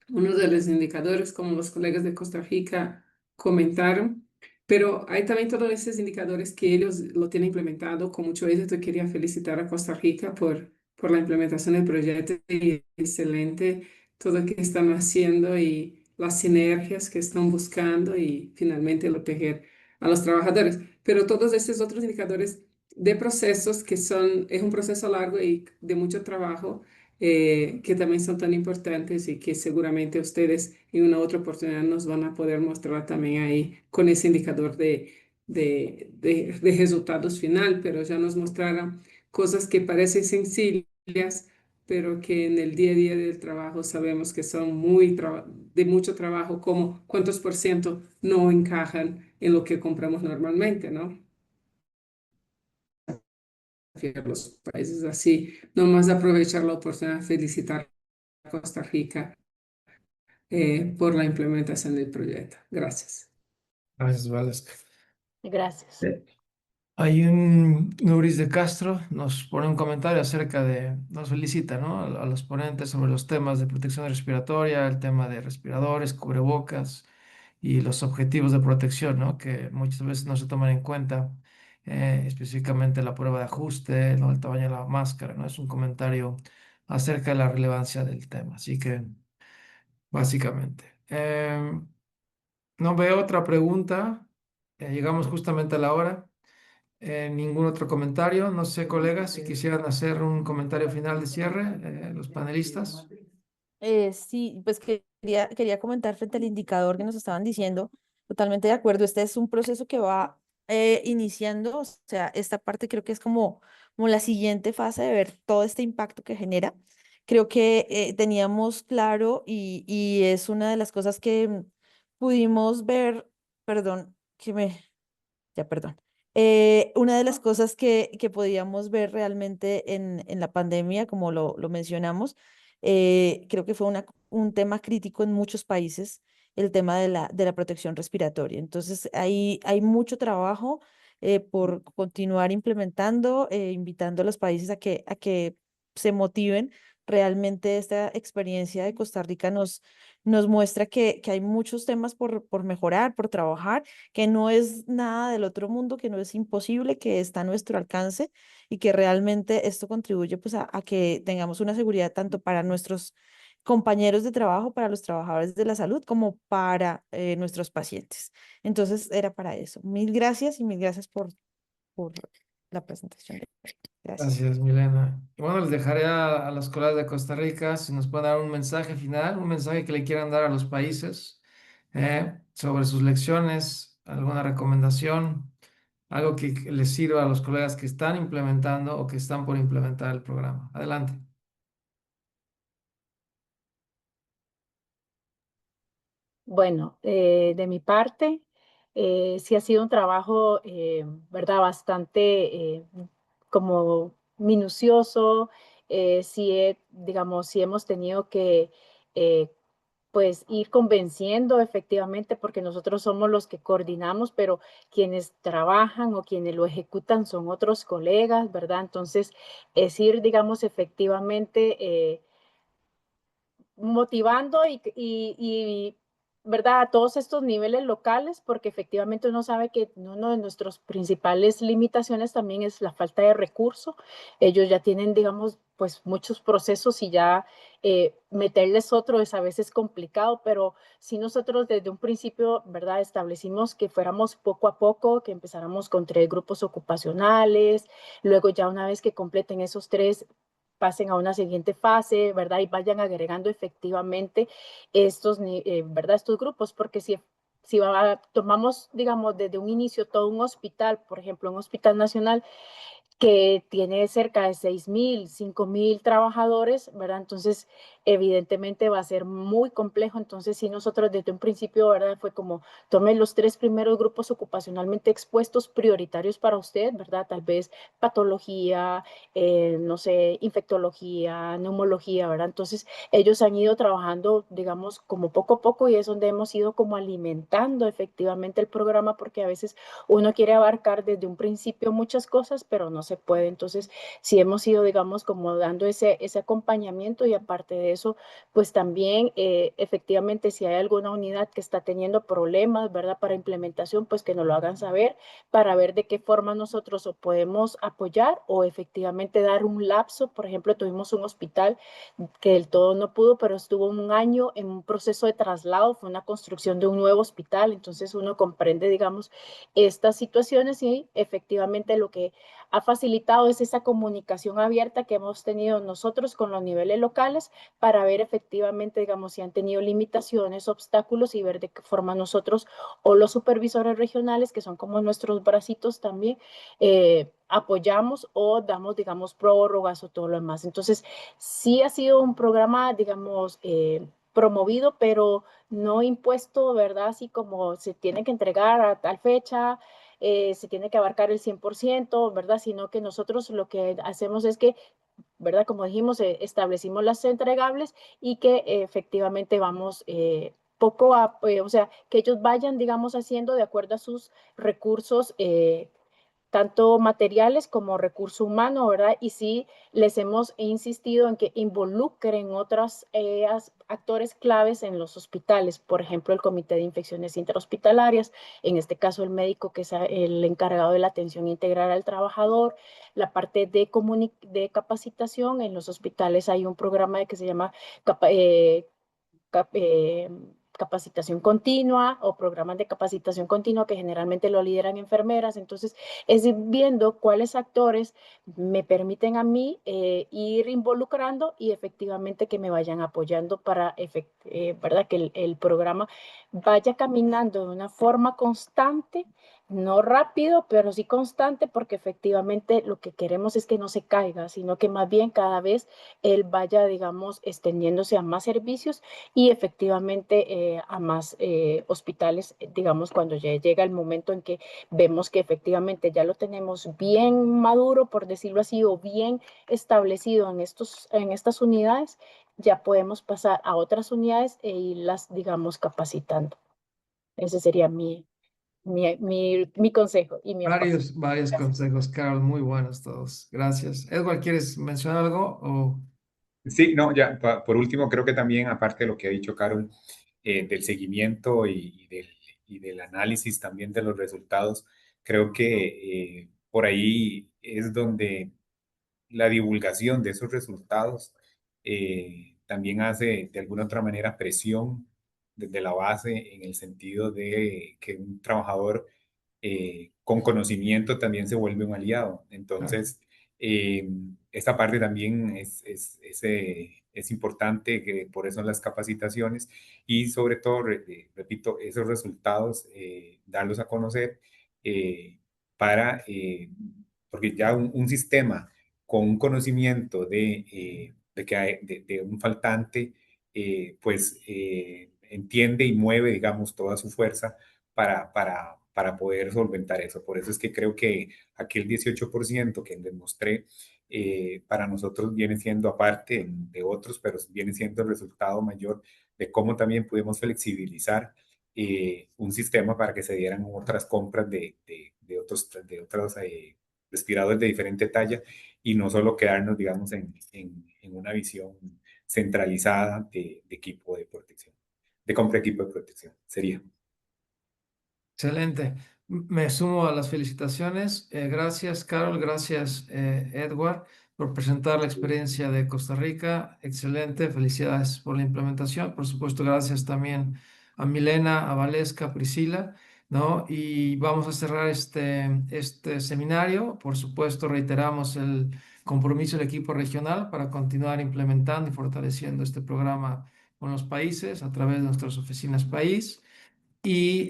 [SPEAKER 10] uno de los indicadores, como los colegas de Costa Rica comentaron, pero hay también todos esos indicadores que ellos lo tienen implementado con mucho éxito. Y quería felicitar a Costa Rica por la implementación del proyecto y excelente todo lo que están haciendo y las sinergias que están buscando y finalmente proteger a los trabajadores. Pero todos estos otros indicadores de procesos que es un proceso largo y de mucho trabajo que también son tan importantes y que seguramente ustedes en una otra oportunidad nos van a poder mostrar también ahí con ese indicador de resultados final, pero ya nos mostraron cosas que parecen sencillas, pero que en el día a día del trabajo sabemos que son de mucho trabajo, como cuántos por ciento no encajan en lo que compramos normalmente, ¿no? Los países así, nomás aprovechar la oportunidad de felicitar a Costa Rica por la implementación del proyecto. Gracias.
[SPEAKER 1] Gracias, Valesca.
[SPEAKER 5] Gracias.
[SPEAKER 1] Hay un Nuris de Castro, nos pone un comentario acerca nos felicita, ¿no? A los ponentes sobre los temas de protección respiratoria, el tema de respiradores, cubrebocas y los objetivos de protección, ¿no? Que muchas veces no se toman en cuenta, específicamente la prueba de ajuste, ¿no? El tamaño de la máscara, ¿no? Es un comentario acerca de la relevancia del tema, así que básicamente. No veo otra pregunta, llegamos justamente a la hora. Ningún otro comentario. No sé, colegas, si quisieran hacer un comentario final de cierre, los panelistas.
[SPEAKER 8] Sí, pues quería comentar frente al indicador que nos estaban diciendo, totalmente de acuerdo, este es un proceso que va iniciando, o sea, esta parte creo que es como la siguiente fase de ver todo este impacto que genera. Creo que teníamos claro y es una de las cosas que pudimos ver, perdón, ya, perdón. Una de las cosas que podíamos ver realmente en la pandemia, como lo mencionamos, creo que fue un tema crítico en muchos países, el tema de la protección respiratoria. Entonces, hay mucho trabajo por continuar implementando, invitando a los países a que se motiven. Realmente esta experiencia de Costa Rica nos muestra que hay muchos temas por mejorar, por trabajar, que no es nada del otro mundo, que no es imposible, que está a nuestro alcance y que realmente esto contribuye pues a que tengamos una seguridad tanto para nuestros compañeros de trabajo, para los trabajadores de la salud, como para nuestros pacientes. Entonces era para eso. Mil gracias y mil gracias por la presentación. Gracias.
[SPEAKER 1] Gracias, Milena. Y bueno, les dejaré a los colegas de Costa Rica si nos pueden dar un mensaje final, un mensaje que le quieran dar a los países sobre sus lecciones, alguna recomendación, algo que les sirva a los colegas que están implementando o que están por implementar el programa. Adelante.
[SPEAKER 5] Bueno, de mi parte, sí ha sido un trabajo, ¿verdad? Bastante como minucioso. Digamos, sí hemos tenido que, pues, ir convenciendo efectivamente, porque nosotros somos los que coordinamos, pero quienes trabajan o quienes lo ejecutan son otros colegas, ¿verdad? Entonces, es ir, digamos, efectivamente motivando ¿verdad? A todos estos niveles locales, porque efectivamente uno sabe que una de nuestras principales limitaciones también es la falta de recursos. Ellos ya tienen, digamos, pues muchos procesos y ya meterles otro es a veces complicado, pero si nosotros desde un principio, ¿verdad? Establecimos que fuéramos poco a poco, que empezáramos con 3 grupos ocupacionales, luego ya una vez que completen esos 3, pasen a una siguiente fase, ¿verdad? Y vayan agregando efectivamente ¿verdad? Estos grupos, porque si tomamos, digamos, desde un inicio todo un hospital, por ejemplo, un hospital nacional, que tiene cerca de 6.000, 5.000 trabajadores, ¿verdad? Entonces, evidentemente va a ser muy complejo. Entonces, si nosotros desde un principio, ¿verdad? Fue como, tome los 3 primeros grupos ocupacionalmente expuestos prioritarios para usted, ¿verdad? Tal vez patología, no sé, infectología, neumología, ¿verdad? Entonces, ellos han ido trabajando, digamos, como poco a poco y es donde hemos ido como alimentando efectivamente el programa porque a veces uno quiere abarcar desde un principio muchas cosas, pero no se puede. Entonces, sí hemos ido, digamos, como dando ese acompañamiento y aparte de eso, pues también efectivamente si hay alguna unidad que está teniendo problemas, ¿verdad? Para implementación, pues que nos lo hagan saber para ver de qué forma nosotros o podemos apoyar o efectivamente dar un lapso. Por ejemplo, tuvimos un hospital que del todo no pudo, pero estuvo un año en un proceso de traslado, fue una construcción de un nuevo hospital, entonces uno comprende, digamos, estas situaciones y efectivamente lo que ha facilitado es esa comunicación abierta que hemos tenido nosotros con los niveles locales para ver efectivamente, digamos, si han tenido limitaciones, obstáculos y ver de qué forma nosotros o los supervisores regionales, que son como nuestros bracitos también, apoyamos o damos, digamos, prórrogas o todo lo demás. Entonces, sí ha sido un programa, digamos, promovido, pero no impuesto, ¿verdad? Así como se tiene que entregar a tal fecha, se tiene que abarcar el 100%, ¿verdad? Sino que nosotros lo que hacemos es que, ¿verdad? Como dijimos, establecimos las entregables y que efectivamente vamos poco a, o sea, que ellos vayan, digamos, haciendo de acuerdo a sus recursos tanto materiales como recurso humano, ¿verdad? Y sí les hemos insistido en que involucren otros actores claves en los hospitales, por ejemplo, el Comité de Infecciones Interhospitalarias, en este caso el médico que es el encargado de la atención integral al trabajador, la parte de capacitación. En los hospitales hay un programa que se llama cap- eh, capacitación continua o programas de capacitación continua que generalmente lo lideran enfermeras. Entonces, es ir viendo cuáles actores me permiten a mí ir involucrando y efectivamente que me vayan apoyando para, ¿verdad? Que el programa vaya caminando de una forma constante, no rápido, pero sí constante, porque efectivamente lo que queremos es que no se caiga, sino que más bien cada vez él vaya, digamos, extendiéndose a más servicios y efectivamente a más hospitales, digamos, cuando ya llega el momento en que vemos que efectivamente ya lo tenemos bien maduro, por decirlo así, o bien establecido en estas unidades, ya podemos pasar a otras unidades e irlas, digamos, capacitando. Ese sería mi consejo y mi aporte.
[SPEAKER 1] Varios
[SPEAKER 5] Gracias.
[SPEAKER 1] consejos, Carol, muy buenos todos. Gracias. Edward, ¿quieres mencionar algo?
[SPEAKER 6] Sí, no, ya, por último, creo que también, aparte de lo que ha dicho Carol, del seguimiento y del análisis también de los resultados, creo que por ahí es donde la divulgación de esos resultados también hace de alguna otra manera presión desde la base en el sentido de que un trabajador con conocimiento también se vuelve un aliado.
[SPEAKER 1] Claro.
[SPEAKER 6] Entonces, esta parte también es importante, que por eso las capacitaciones y sobre todo, repito, esos resultados, darlos a conocer para, porque ya un sistema con un conocimiento de que hay, de un faltante, pues entiende y mueve, digamos, toda su fuerza para poder solventar eso. Por eso es que creo que aquel 18% que les mostré, para nosotros viene siendo aparte de otros, pero viene siendo el resultado mayor de cómo también pudimos flexibilizar un sistema para que se dieran otras compras de otros respiradores de diferente talla y no solo quedarnos, digamos, en una visión centralizada de equipo de protección, de compra de equipo de protección. Sería.
[SPEAKER 1] Excelente. Me sumo a las felicitaciones. Gracias, Carol. Gracias, Edward, por presentar la experiencia de Costa Rica. Excelente. Felicidades por la implementación. Por supuesto, gracias también a Milena, a Valesca, a Priscila, ¿no? Y vamos a cerrar este seminario. Por supuesto, reiteramos el compromiso del equipo regional para continuar implementando y fortaleciendo este programa con los países a través de nuestras oficinas país. Y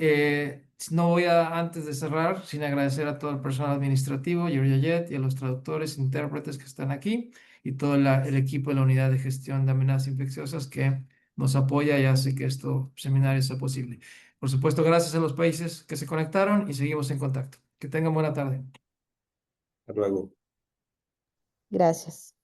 [SPEAKER 1] no voy a, antes de cerrar, sin agradecer a todo el personal administrativo, Georgia y a los traductores, intérpretes que están aquí y todo el equipo de la Unidad de Gestión de Amenazas Infecciosas que nos apoya y hace que estos seminarios sea posible. Por supuesto, gracias a los países que se conectaron y seguimos en contacto. Que tengan buena tarde.
[SPEAKER 6] Hasta luego.
[SPEAKER 8] Gracias.